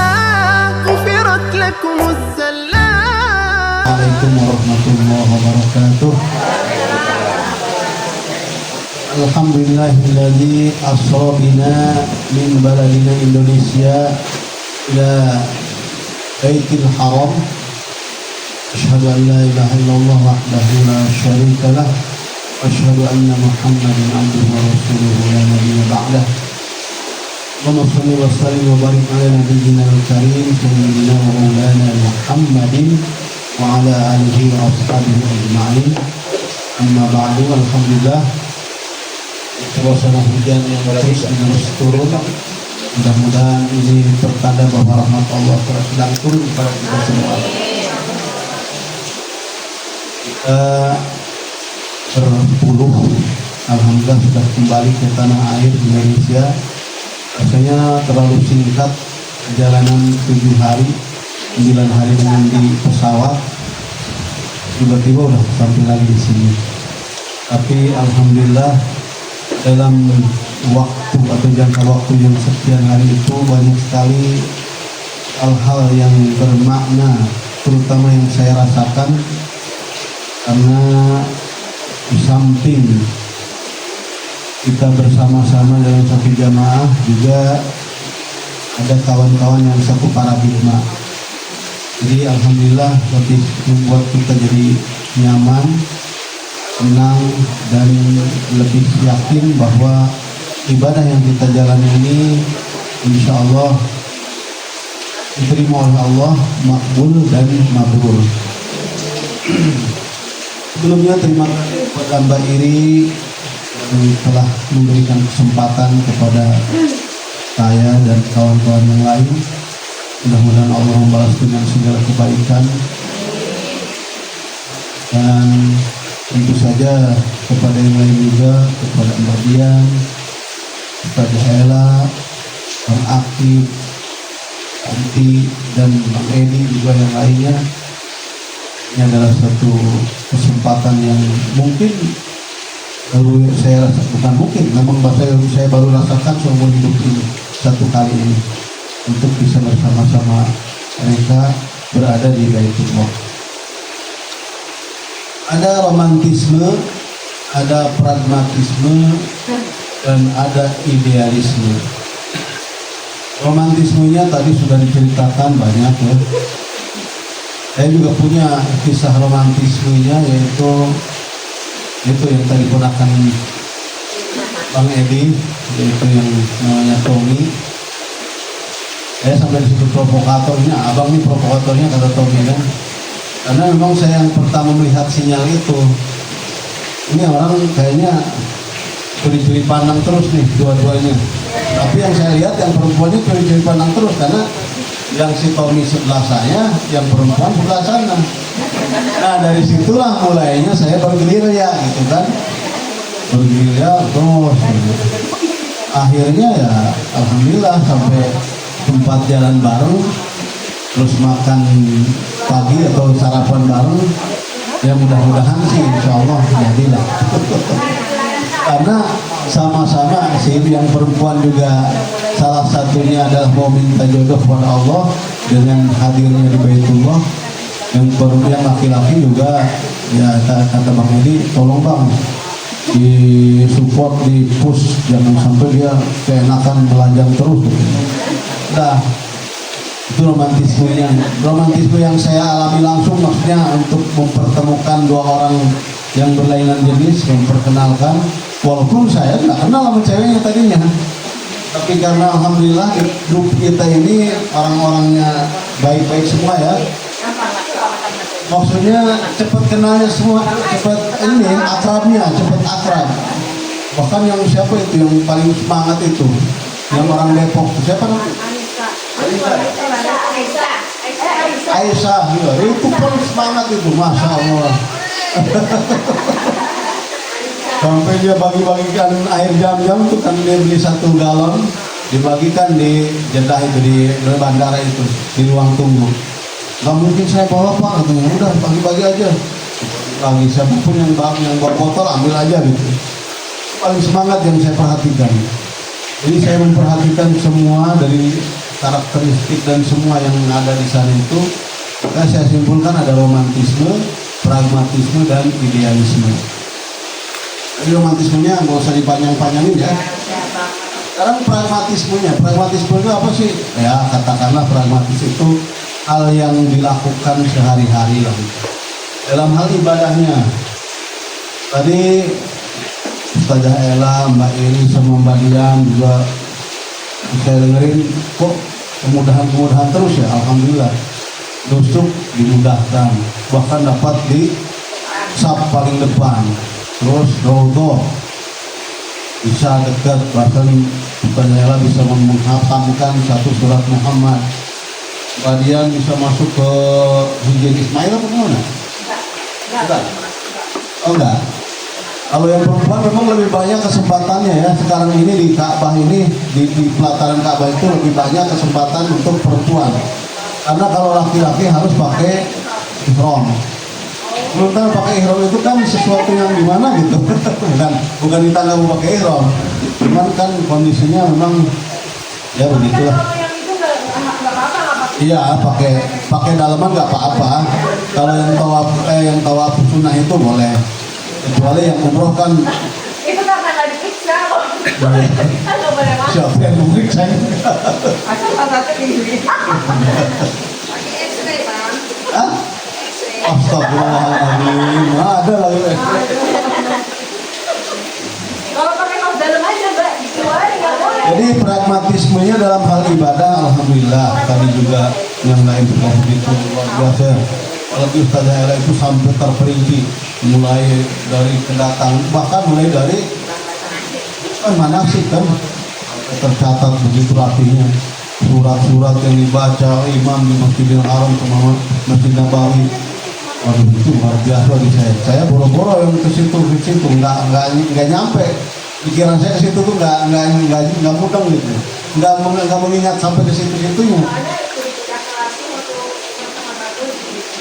غفرت لكم الزلات. Assalamualaikum warahmatullahi wabarakatuh. Alhamdulillahilladzi asra bina min baladina Indonesia ila Baitul Haram. Asyhadu an la ilaha illallah wahdahu la syarika lah wa asyhadu anna Muhammadan abduhu wa rasuluhu la nabiyya ba'dah. Allahumma shalli wa sallim wa barik ala nabiyyina al-karim sayyidina wa maulana Muhammadin wa ala alihi wa ashabihi ajma'in. Amma ba'du, alhamdulillah, suasana hujan yang terus turun, mudah-mudahan ini pertanda bahwa rahmat Allah sedang turun kepada kita semua. Kita berpuluh, alhamdulillah sudah kembali ke tanah air Indonesia. Rasanya terlalu singkat perjalanan 7 hari, 9 hari di pesawat, tiba-tiba udah sampai lagi di sini. Tapi alhamdulillah dalam waktu atau jangka waktu yang sekian hari itu banyak sekali hal-hal yang bermakna, terutama yang saya rasakan, karena di samping kita bersama-sama dalam satu jamaah juga ada kawan-kawan yang satu paradigma. Jadi alhamdulillah lebih membuat kita jadi nyaman, tenang, dan lebih yakin bahwa ibadah yang kita jalani ini insya Allah diterima oleh Allah, makbul dan mabrur. Sebelumnya terima kasih kepada Mbak Iri yang telah memberikan kesempatan kepada saya dan kawan-kawan yang lain. Mudah-mudahan Allah membalas dengan segala kebaikan, dan tentu saja kepada yang lain juga, kepada Mbak Dian, kepada Ella, Bang Akib, Santi dan Bang Edi juga yang lainnya. Ini adalah satu kesempatan yang mungkin baru saya rasa, bukan mungkin, memang saya baru rasakan seumur hidup ini satu kali ini untuk bisa bersama-sama mereka berada di Baitullah. Ada romantisme, ada pragmatisme, dan ada idealisme. Romantismenya tadi sudah diceritakan banyak ya. Saya juga punya kisah romantismenya, yaitu yang tadi ponakan Bang Edi, yaitu yang namanya Tommy. Saya sampai disebut provokatornya, abang ini provokatornya kata Tommy kan. Karena memang saya yang pertama melihat sinyal itu. Ini orang kayaknya curi-curi pandang terus nih dua-duanya. Tapi yang saya lihat yang perempuannya curi-curi pandang terus, karena yang si Tommy sebelah saya, yang perempuan sebelah sana. Nah dari situlah mulainya saya bergerilya gitu kan, bergerilya terus. Akhirnya ya alhamdulillah sampai tempat jalan bareng, terus makan pagi atau sarapan bareng. Ya mudah-mudahan sih insya Allah jadilah. Karena sama-sama sih, yang perempuan juga salah satunya adalah mau minta jodoh kepada Allah dengan hadirnya di Baitullah. Yang laki-laki juga ya kata Bang Edi, tolong Bang di support, di push, jangan sampai dia keenakan melajang terus gitu. Nah itu romantisme yang saya alami langsung, maksudnya untuk mempertemukan dua orang yang berlainan jenis, memperkenalkan, walaupun saya nggak kenal sama ceweknya tadinya, tapi karena alhamdulillah grup kita ini orang-orangnya baik-baik semua ya, maksudnya cepat kenalnya semua, cepat ini akrabnya, cepat akrab. Bahkan yang siapa itu yang paling semangat itu, yang orang Depok, siapa namanya? Aisyah, ya, itu pun semangat itu, masya Allah. Sampai dia bagi-bagikan air jam-jam itu kan, dia beli 1 galon, dibagikan di Jeddah itu, di bandara itu, di ruang tunggu. Gak mungkin saya bawa Pak, katanya, udah bagi-bagi aja. Bagi siapapun yang bawa botol ambil aja gitu. Paling semangat yang saya perhatikan. Jadi saya memperhatikan semua dari karakteristik dan semua yang ada di sana itu. Maka saya simpulkan ada romantisme, pragmatisme, dan idealisme. Jadi romantismenya nggak usah dipanjang-panjangin ya. Sekarang pragmatisme itu apa sih? Ya katakanlah pragmatis itu hal yang dilakukan sehari-hari lah. Dalam hal ibadahnya. Tadi Ustazah Ella, Mbak Iri, sama Mbak Dian juga saya dengerin kok kemudahan terus ya, alhamdulillah. Nusuk dimudahkan, bahkan dapat di sap paling depan. Terus rodo bisa dekat, bahkan Ustazah Ella bisa menghafalkan 1 surat Muhammad. Mbak Dian bisa masuk ke Hijin Ismail apa kemana? Enggak. Oh enggak. Kalau yang perempuan memang lebih banyak kesempatannya ya. Sekarang ini di Ka'bah ini, di pelataran Ka'bah itu lebih banyak kesempatan untuk perempuan. Karena kalau laki-laki harus pakai ihram. Sementara pakai ihram itu kan sesuatu yang gimana gitu. bukan kita nggak mau pakai ihram. Cuman kan kondisinya memang ya begitulah. Iya, pakai dalaman nggak apa-apa. Kalau yang tawaf sunnah itu boleh. Kecuali yang umroh kan itu karena nggak diperiksa kok. Kan nggak boleh masuk. siapa yang memeriksa? Asal pasatnya gini. Pakai X-ray Bang. Hah? Astagfirullahaladzim, ada lagi. Kalau pakai kaos dalam aja Mbak, dikeluarin nggak boleh. Jadi pragmatismenya dalam hal ibadah, alhamdulillah. Tadi juga yang lain juga begitu luar biasa. Apalagi Ustazah Ella itu sampai terperinci, mulai dari kedatangan, bahkan mulai dari manasik kan, tercatat begitu rapinya. Surat-surat yang dibaca imam di Masjidil Haram sama Masjid Nabawi. Waduh, itu luar biasa bagi saya. Saya boro-boro yang ke situ nggak nyampe. Pikiran saya ke situ tuh nggak mudeng gitu. Nggak mengingat sampai ke situ-situnya.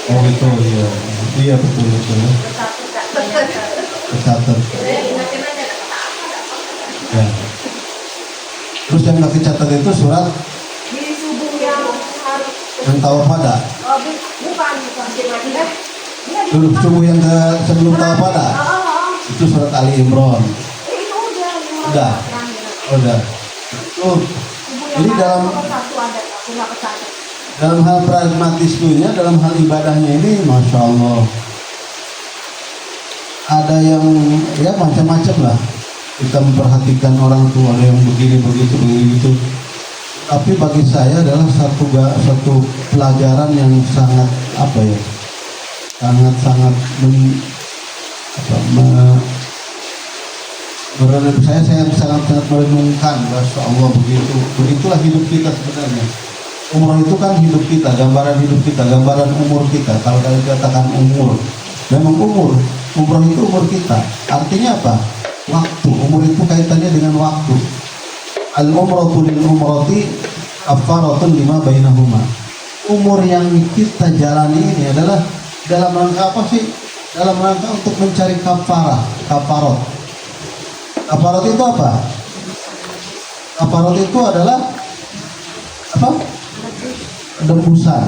Oh gitu ya. Iya betul betul. Kecatat. Ya. Terus yang nggak kecatat itu surat Di subuh yang harus yang tawapada. bukan Dulu subuh yang ke sebelum tawapada. Itu surat Ali Imran. itu udah Udah. Udah. Tuh. Jadi dalam hal pragmatismenya, dalam hal ibadahnya ini, masya Allah, ada yang ya macam-macam lah. Kita memperhatikan orang tua, ada yang begini begitu begitu. Tapi bagi saya adalah satu pelajaran yang sangat apa ya, sangat saya sangat merenungkan. Masya Allah, begitulah hidup kita sebenarnya. Umur itu kan hidup kita, gambaran hidup kita, gambaran umur kita. Kalau dikatakan umur, memang umur itu umur kita. Artinya apa? Waktu. Umur itu kaitannya dengan waktu. Al-umratu lil umrati kafaratun lima bainahuma. Umur yang kita jalani ini adalah dalam rangka apa sih? Dalam rangka untuk mencari kafarat. Kafarat itu apa? Kafarat itu adalah apa? Tebusan.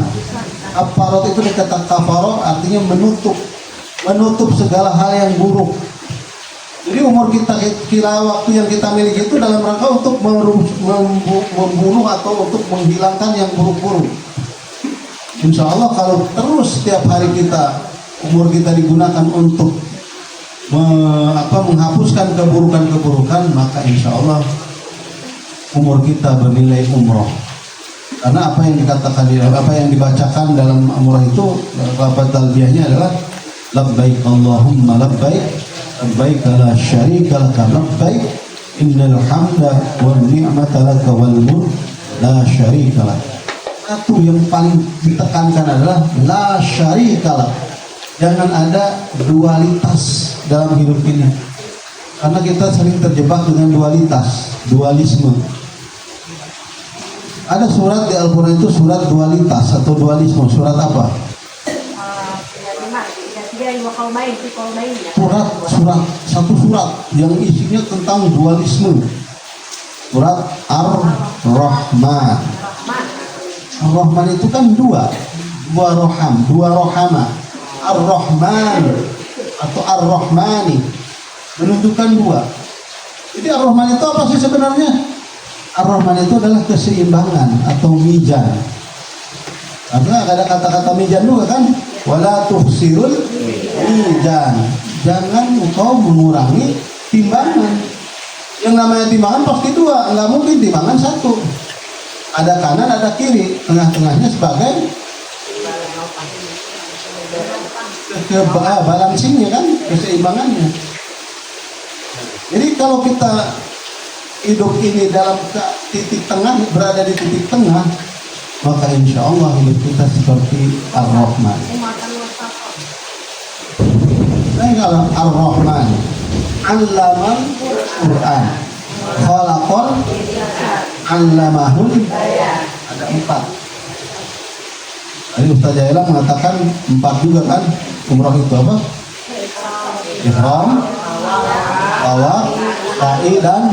Kafarat itu dikata kafarat artinya menutup segala hal yang buruk. Jadi umur kita kira waktu yang kita miliki itu dalam rangka untuk membunuh atau untuk menghilangkan yang buruk-buruk. Insya Allah kalau terus setiap hari umur kita digunakan untuk menghapuskan keburukan-keburukan, maka insya Allah umur kita bernilai umroh. Karena apa yang dibacakan dalam umroh itu, lafaz talbiyahnya adalah labbaik Allahumma labbaik labbaik la syarika laka labbaik innal hamda wan ni'mata laka wal mulk la syarika lak. Satu yang paling ditekankan adalah la syarika lak. Jangan ada dualitas dalam hidup ini. Karena kita sering terjebak dengan dualisme. Ada surat di Al-Quran itu surat dualitas atau dualisme. Surat apa? Satu surat yang isinya tentang dualisme. Surat Ar-Rahman. Ar-Rahman itu kan dua rohama. Ar-Rahman atau Ar-Rahmani menunjukkan dua. Jadi Ar-Rahman itu apa sih sebenarnya? Ar-Rahman itu adalah keseimbangan atau mizan. Karena ada kata-kata mizan juga kan? Wala tuhsirul mizan. Jangan engkau mengurangi timbangan. Yang namanya timbangan pasti dua, nggak mungkin timbangan satu. Ada kanan, ada kiri, tengah-tengahnya sebagai balancingnya kan, keseimbangannya. Jadi kalau kita hidup ini dalam titik tengah, berada di titik tengah, maka insya Allah hidup kita seperti Ar-Rahman. Kalau Ar-Rahman, Allamal Quran, Khalaqal, Allamahul, ada 4. Tadi Ustaz Jaila mengatakan 4 juga kan. Umrah itu apa? Ihram, tawaf, sa'i dan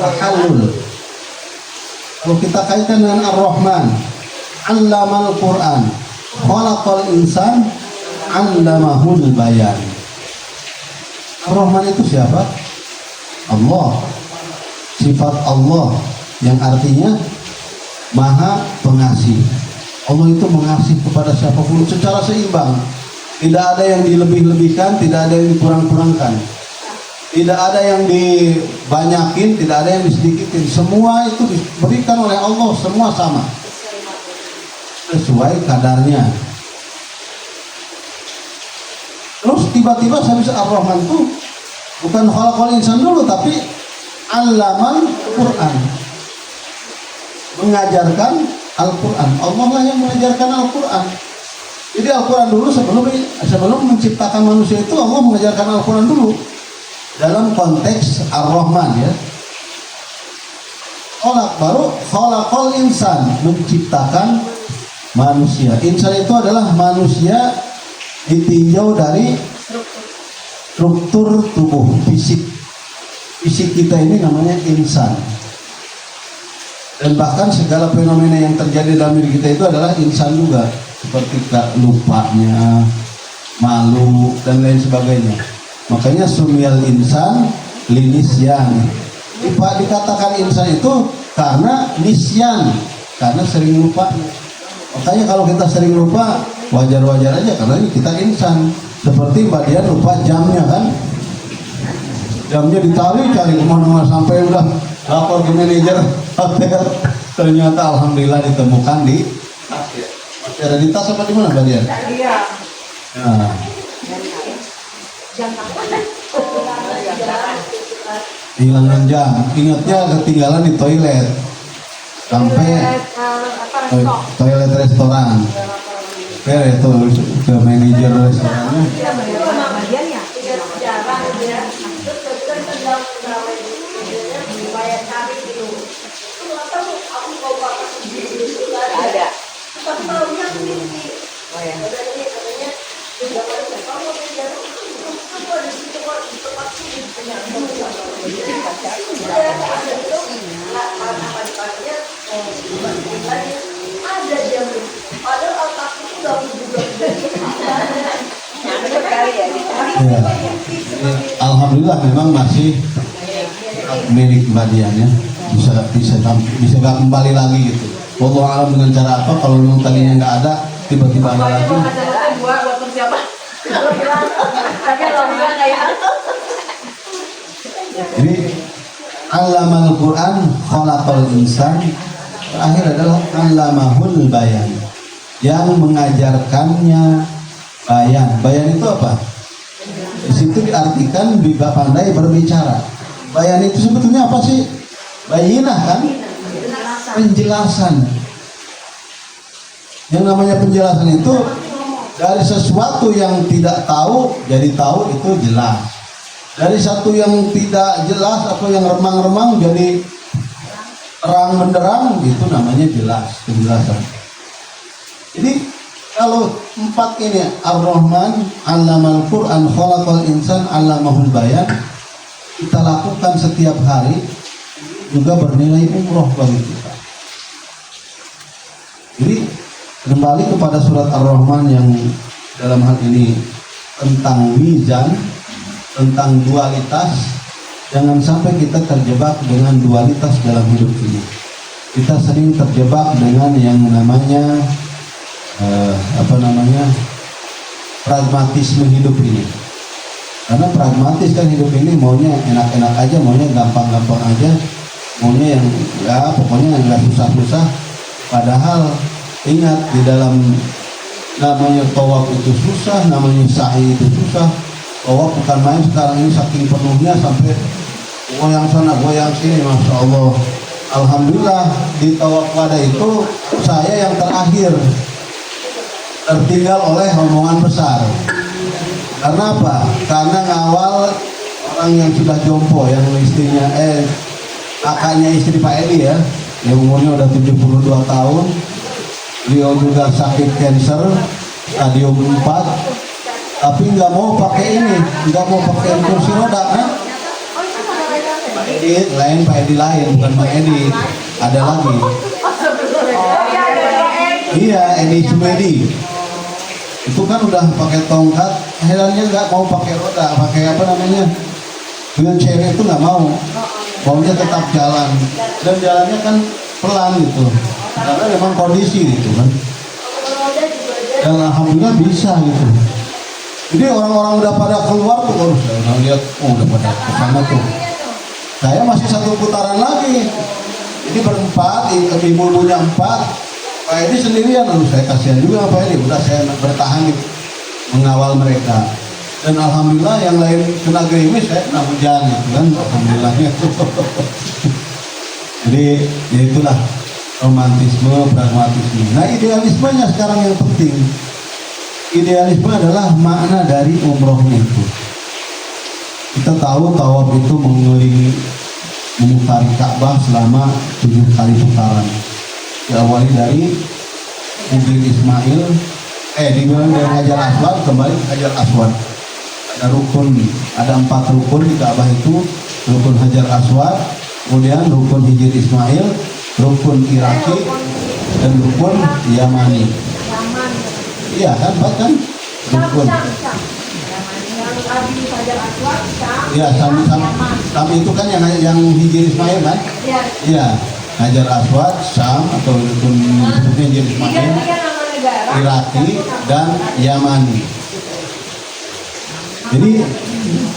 tahallul. Kalau kita kaitkan dengan Ar-Rahman, Allamal Quran, Khalaqal insan, Allamahul bayan. Ar-Rahman itu siapa? Allah. Sifat Allah yang artinya Maha Pengasih. Allah itu mengasihi kepada siapapun secara seimbang. Tidak ada yang dilebih-lebihkan, tidak ada yang dikurang-kurangkan. Tidak ada yang dibanyakin, tidak ada yang disedikitin. Semua itu diberikan oleh Allah, semua sama. Sesuai kadarnya. Terus tiba-tiba habis Ar-Rahman itu bukan khalaqal insan dulu, tapi Allamal Quran. Mengajarkan Al-Quran. Allah lah yang mengajarkan Al-Quran. Jadi Al-Quran dulu sebelum menciptakan manusia itu Allah mengajarkan Al-Quran dulu. Dalam konteks Ar-Rahman ya. Baru khalaqal insan, menciptakan manusia. Insan itu adalah manusia ditinjau dari struktur tubuh fisik. Fisik kita ini namanya insan. Dan bahkan segala fenomena yang terjadi dalam diri kita itu adalah insan juga, seperti lupanya, malu dan lain sebagainya. Makanya sumiyal insan linisyan. Dikatakan insan itu karena nisyan, karena sering lupa. Makanya kalau kita sering lupa, wajar-wajar aja karena kita insan. Seperti Mbak Dian lupa jamnya kan, jamnya dicari kemana-mana sampai udah lapor ke manajer hotel, ternyata alhamdulillah ditemukan di masih ada di tas apa di mana Mbak Dian? Iya. Nah. Hilangkan jam, ingatnya ketinggalan di toilet sampai toilet restoran. Itu ke manajer restorannya. Ada. Ya. Alhamdulillah memang masih milik Mbak Dian ya, bisa kembali lagi gitu. Wallahu alam dengan cara apa, kalau memang tadinya nggak ada tiba-tiba ada lagi. Jadi Allamal Quran khalaqal insan, terakhir adalah Allamahul bayan, yang mengajarkannya bayan. Bayan itu apa? Di situ diartikan juga pandai berbicara. Bayan itu sebetulnya apa sih? Bayinah kan? Penjelasan. Yang namanya penjelasan itu dari sesuatu yang tidak tahu jadi tahu, itu jelas. Dari satu yang tidak jelas atau yang remang-remang jadi terang benderang, itu namanya jelas, penjelasan. Jadi kalau empat ini, Ar-Rahman, Allamal Quran, Khalaqal Insan, Allamahul Bayan, kita lakukan setiap hari, juga bernilai umroh bagi kita. Jadi kembali kepada surat Ar-Rahman yang dalam hal ini tentang mizan, tentang dualitas. Jangan sampai kita terjebak dengan dualitas dalam hidup ini. Kita sering terjebak dengan yang namanya pragmatisme hidup ini. Karena pragmatis kan hidup ini, maunya enak-enak aja, maunya gampang-gampang aja, maunya yang ya pokoknya nggak susah-susah. Padahal ingat, di dalam namanya tawaf itu susah, namanya sa'i itu susah. Tawaf bukan main sekarang ini, saking penuhnya sampai goyang sana goyang sini, masya Allah. Alhamdulillah di tawaf wada itu saya yang terakhir, tertinggal oleh rombongan besar. Karena apa? Karena ngawal orang yang sudah jompo, yang istrinya kakaknya istri Pak Edi ya, yang umurnya udah 72 tahun. Beliau juga sakit kanker stadium 4, tapi nggak mau pakai ini, nggak mau pakai kursi roda kan? Pak Edi lain, Pak Edi lain, bukan Pak Edi, ada lagi. Iya, Edi Sumedi. Itu kan udah pakai tongkat, akhirnya nggak mau pakai roda, pakai apa namanya, wheelchair itu nggak mau, maunya tetap jalan, dan jalannya kan pelan gitu, karena memang kondisi gitu kan. Dan alhamdulillah bisa gitu. Jadi orang-orang udah pada keluar tuh, kalau saya lihat, udah pada kesana tuh. Saya masih satu putaran lagi, jadi berempat, ibu-ibunya 4. Pak Edi sendirian, lalu saya kasihan juga Pak Edi, udah saya bertahan gitu, mengawal mereka. Dan alhamdulillah yang lain kena gerimis, saya kena hujan gitu kan, alhamdulillahnya. Jadi ya itulah romantisme, pragmatisme. Nah idealismenya sekarang yang penting. Idealisme adalah makna dari umrohnya itu. Kita tahu tawaf itu mengelilingi, memutari Ka'bah selama 7 kali putaran. Diawali dari Hijir Ismail, dimulai dari Hajar Aswad kembali ke Hajar Aswad. Ada rukun, ada 4 rukun di Ka'bah itu, rukun Hajar Aswad, kemudian rukun Hijir Ismail, rukun Iraki, dan rukun Yamani. Iya kan, 4 kan? Rukun. Iya, Sam itu kan yang Hijir Ismail kan? Iya. Hajar Aswad, Sam atau rukun Hijir Ismail, Iraki, dan Yamani. Jadi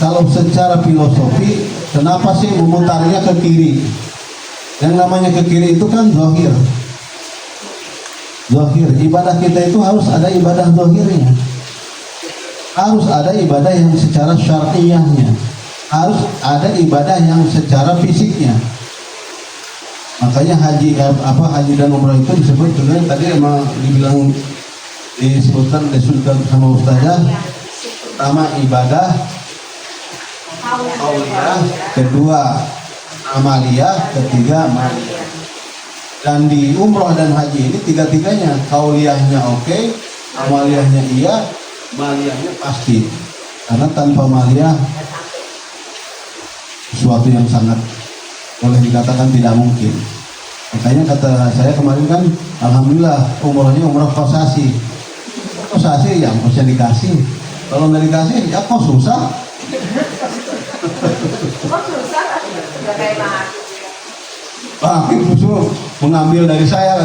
kalau secara filosofi, kenapa sih memutarnya ke kiri? Yang namanya ke kiri itu kan zahir. Zahir, ibadah kita itu harus ada ibadah zahirnya. Harus ada ibadah yang secara syar'iyahnya. Harus ada ibadah yang secara fisiknya. Makanya haji dan umrah itu disebut dengan tadi emang disebutkan sama Ustazah. Pertama ibadah qauliyah, kedua amaliyah, ketiga maliyah. Dan di umroh dan haji ini tiga-tiganya, qauliyahnya oke, amaliyahnya iya, maliyahnya pasti. Karena tanpa maliyah sesuatu yang sangat boleh dikatakan tidak mungkin. Makanya kata saya kemarin kan, alhamdulillah umrohnya umroh kosasi. Kosasi yang bisa dikasih. Kalau nggak dikasih, ya kok susah. Nggak kayak Pak Hakim justru mengambil dari saya.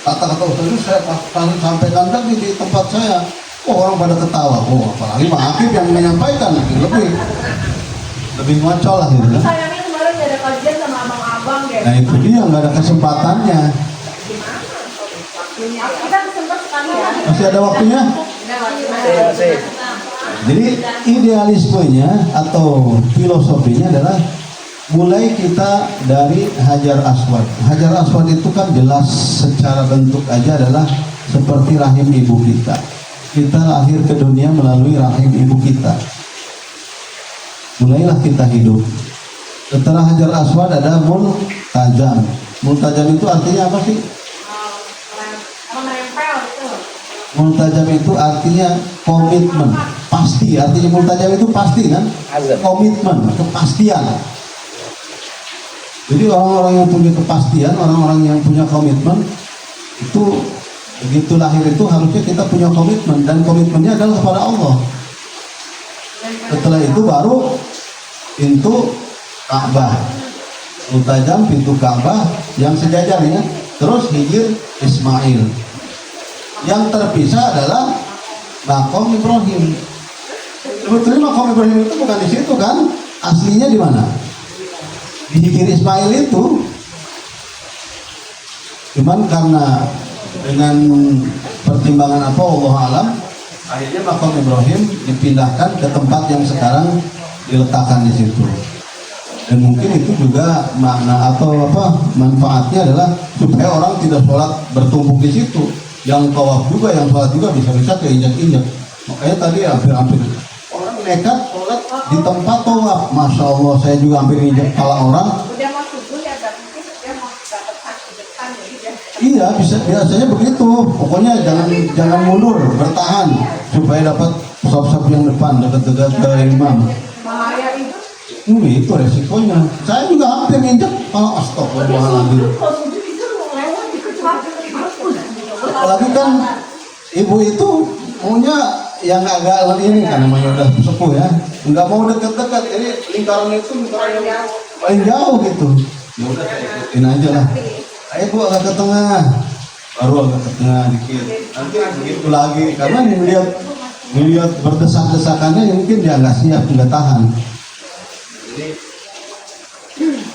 Kata-kata Ustaz, saya sampaikan tadi di tempat saya. Orang pada ketawa. Apalagi Pak Hakim yang menyampaikan lebih ngocol lah gitu. sayangnya kemarin nggak ada kajian sama abang-abang deh. Nah itu dia, nggak ada kesempatannya. Kita kesempatan sekali ya. Masih ada waktunya? Jadi idealismenya atau filosofinya adalah mulai kita dari Hajar Aswad. Hajar Aswad itu kan jelas secara bentuk aja adalah seperti rahim ibu kita. Kita lahir ke dunia melalui rahim ibu kita. Mulailah kita hidup. Setelah Hajar Aswad ada multajam. Multajam itu artinya apa sih? Multajam itu artinya komitmen, pasti. Artinya multajam itu pasti kan? Komitmen, kepastian. Jadi orang-orang yang punya kepastian, orang-orang yang punya komitmen itu begitu lahir itu harusnya kita punya komitmen, dan komitmennya adalah kepada Allah. Setelah itu baru pintu Ka'bah. Multajam pintu Ka'bah yang sejajar ya. Terus Hijir Ismail. Yang terpisah adalah Maqam Ibrahim. Sebetulnya Maqam Ibrahim itu bukan di situ kan? Aslinya di mana? Di Hijir Ismail itu. Cuman karena dengan pertimbangan apa Allah alam, akhirnya Maqam Ibrahim dipindahkan ke tempat yang sekarang diletakkan di situ. Dan mungkin itu juga makna atau manfaatnya adalah supaya orang tidak sholat bertumpuk di situ. Yang tawaf juga, yang sholat juga bisa-bisa keinjak-injak. Makanya tadi hampir-hampir orang nekat sholat di tempat tawaf. Masya Allah, saya juga hampir injak kepala orang. Udah mau subuh ya, tapi dia mau dapat hak depan ya. Iya, biasanya begitu. Pokoknya jangan mundur, bertahan supaya dapat sop-sop yang depan, dekat-dekat ke imam. Bahaya itu. Itu resikonya. Saya juga hampir injak kepala, astagfirullahaladzim. Apalagi kan ibu itu maunya yang agak ini kan namanya udah sepuh ya, nggak mau dekat-dekat, jadi lingkaran itu lingkaran yang paling jauh gitu. Ya udah saya ikutin aja lah. Ayo bu agak ke tengah, baru agak ke tengah dikit. Nanti begitu lagi karena melihat berdesak-desakannya mungkin dia nggak siap, nggak tahan.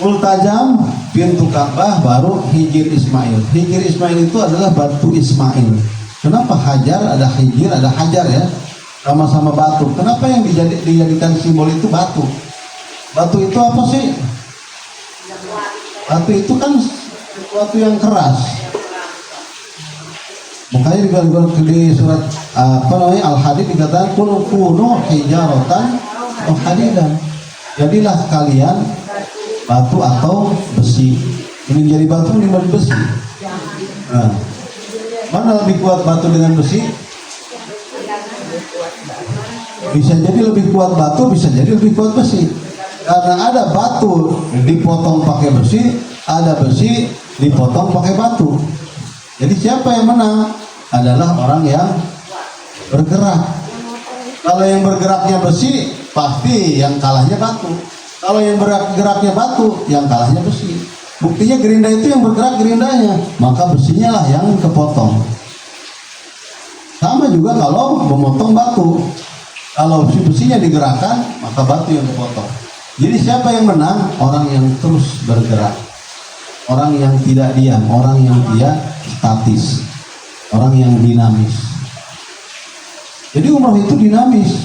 Multajam pintu Ka'bah, baru Hijir Ismail. Hijir Ismail itu adalah batu Ismail. Kenapa Hajar ada Hijir ada Hajar ya? Sama-sama batu. Kenapa yang dijadikan simbol itu batu? Batu itu apa sih? Batu itu kan sesuatu yang keras. Makanya di surat Al-Hadid dikatakan kunu hijaratan atau hadidan. Jadilah kalian batu atau besi. Ini jadi batu, ini menjadi besi. Nah, Mana lebih kuat batu dengan besi? Bisa jadi lebih kuat batu, bisa jadi lebih kuat besi. Karena ada batu dipotong pakai besi, ada besi dipotong pakai batu. Jadi siapa yang menang? Adalah orang yang bergerak. Kalau yang bergeraknya besi, pasti yang kalahnya batu. Kalau yang bergeraknya batu, yang kalahnya besi. Buktinya gerinda itu yang bergerak gerindanya, maka besinya lah yang kepotong. Sama juga kalau memotong batu. Kalau besinya digerakkan, maka batu yang kepotong. Jadi siapa yang menang? Orang yang terus bergerak. Orang yang tidak diam, orang yang tidak statis. Orang yang dinamis. Jadi umroh itu dinamis.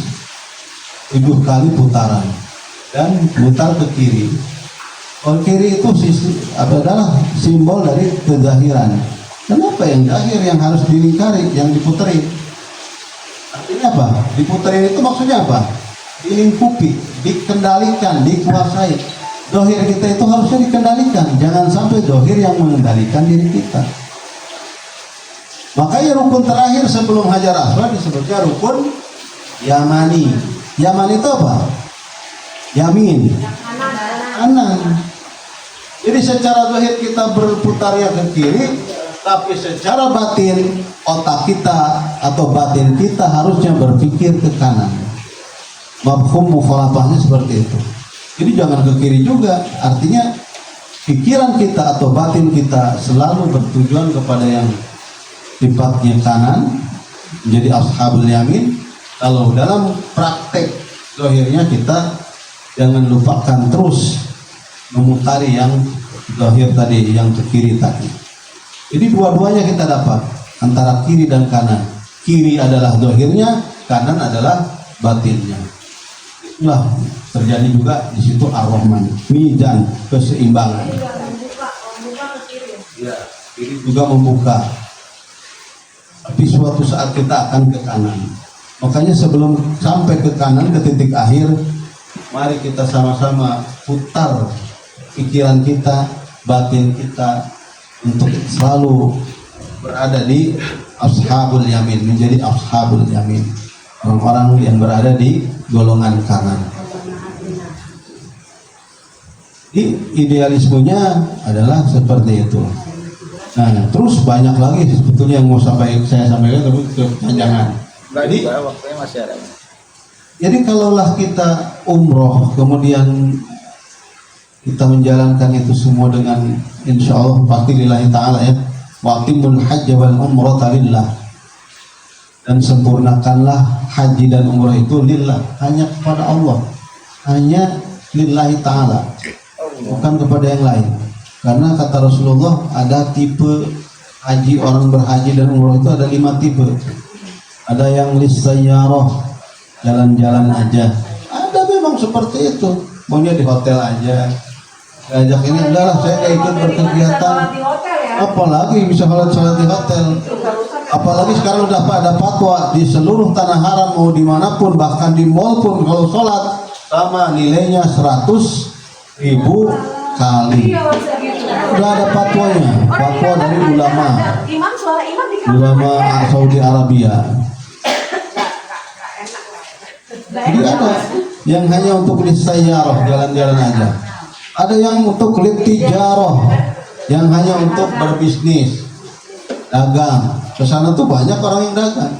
7 kali putaran dan putar ke kiri. Kalau kiri itu adalah simbol dari kezahiran. Kenapa yang zahir yang harus dilingkari, yang diputerin? Artinya apa? Diputerin itu maksudnya apa? Dilingkupi, dikendalikan, dikuasai. Zahir kita itu harusnya dikendalikan. Jangan sampai zahir yang mengendalikan diri kita. Makanya rukun terakhir sebelum Hajar Aswad disebutnya rukun Yamani. Yamani itu apa? Yamin, kanan. Jadi secara zahir kita berputarnya ke kiri, tapi secara batin otak kita atau batin kita harusnya berpikir ke kanan. Mafhum mukhalafahnya seperti itu. Jadi jangan ke kiri juga. Artinya pikiran kita atau batin kita selalu bertujuan kepada yang sifatnya kanan, menjadi ashabul yamin. Kalau dalam praktek zahirnya kita jangan lupakan terus memutari yang zahir tadi, yang ke kiri tadi. Jadi dua-duanya kita dapat antara kiri dan kanan. Kiri adalah zahirnya, kanan adalah batinnya. Itulah terjadi juga di situ ar-Rahman, mizan, keseimbangan. Ya, kiri juga membuka. Tapi suatu saat kita akan ke kanan. Makanya sebelum sampai ke kanan ke titik akhir, mari kita sama-sama putar pikiran kita, batin kita untuk selalu berada di ashabul yamin, menjadi ashabul yamin, orang-orang yang berada di golongan kanan. Jadi idealismenya adalah seperti itu. Nah, terus banyak lagi sebetulnya yang mau saya sampaikan, tapi kepanjangan. Jadi waktunya masih ada. Jadi kalaulah kita umroh, kemudian kita menjalankan itu semua dengan insya Allah pasti lillahi ta'ala ya. Waqtimul hajj wal umrata lillah. Dan sempurnakanlah haji dan umrah itu lillah, hanya kepada Allah. Hanya lillahi ta'ala, bukan kepada yang lain. Karena kata Rasulullah ada tipe haji, orang berhaji dan umrah itu ada 5 tipe. Ada yang lisayyarah, jalan-jalan aja. Ada memang seperti itu. Maunya di hotel aja. Ajak ini udahlah saya gak ikut berkegiatan. Apalagi bisa sholat di hotel. Apalagi sekarang udah ada fatwa di seluruh tanah haram, mau dimanapun, bahkan di mall pun kalau sholat sama nilainya 100.000 kali. Udah ada fatwanya, fatwa dari ulama Saudi Arabia. Jadi ada yang hanya untuk lisayyarah, jalan-jalan aja. Ada yang untuk litijarah, yang hanya untuk berbisnis, dagang. Kesana tuh banyak orang yang dagang.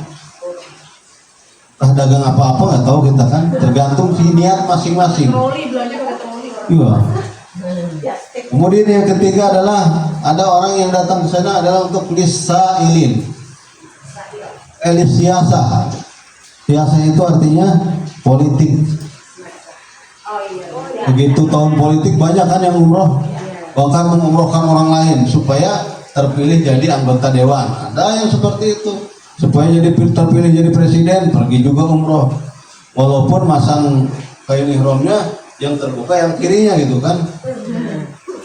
Entah dagang apa-apa nggak tahu kita kan, tergantung si niat masing-masing. Iya. Kemudian yang ketiga adalah ada orang yang datang ke sana adalah untuk lisailin, siasah. Siasah itu artinya politik. Begitu tahun politik banyak kan yang umroh, bahkan mengumrohkan orang lain supaya terpilih jadi anggota dewan. Ada yang seperti itu, supaya terpilih jadi presiden, pergi juga umroh, walaupun masang kain ihramnya yang terbuka yang kirinya gitu kan.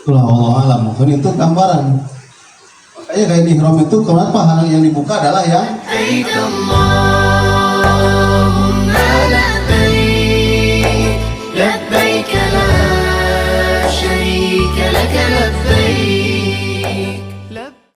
Itulah Allah alam, mungkin itu gambaran. Makanya kain ihram itu kenapa yang dibuka adalah yang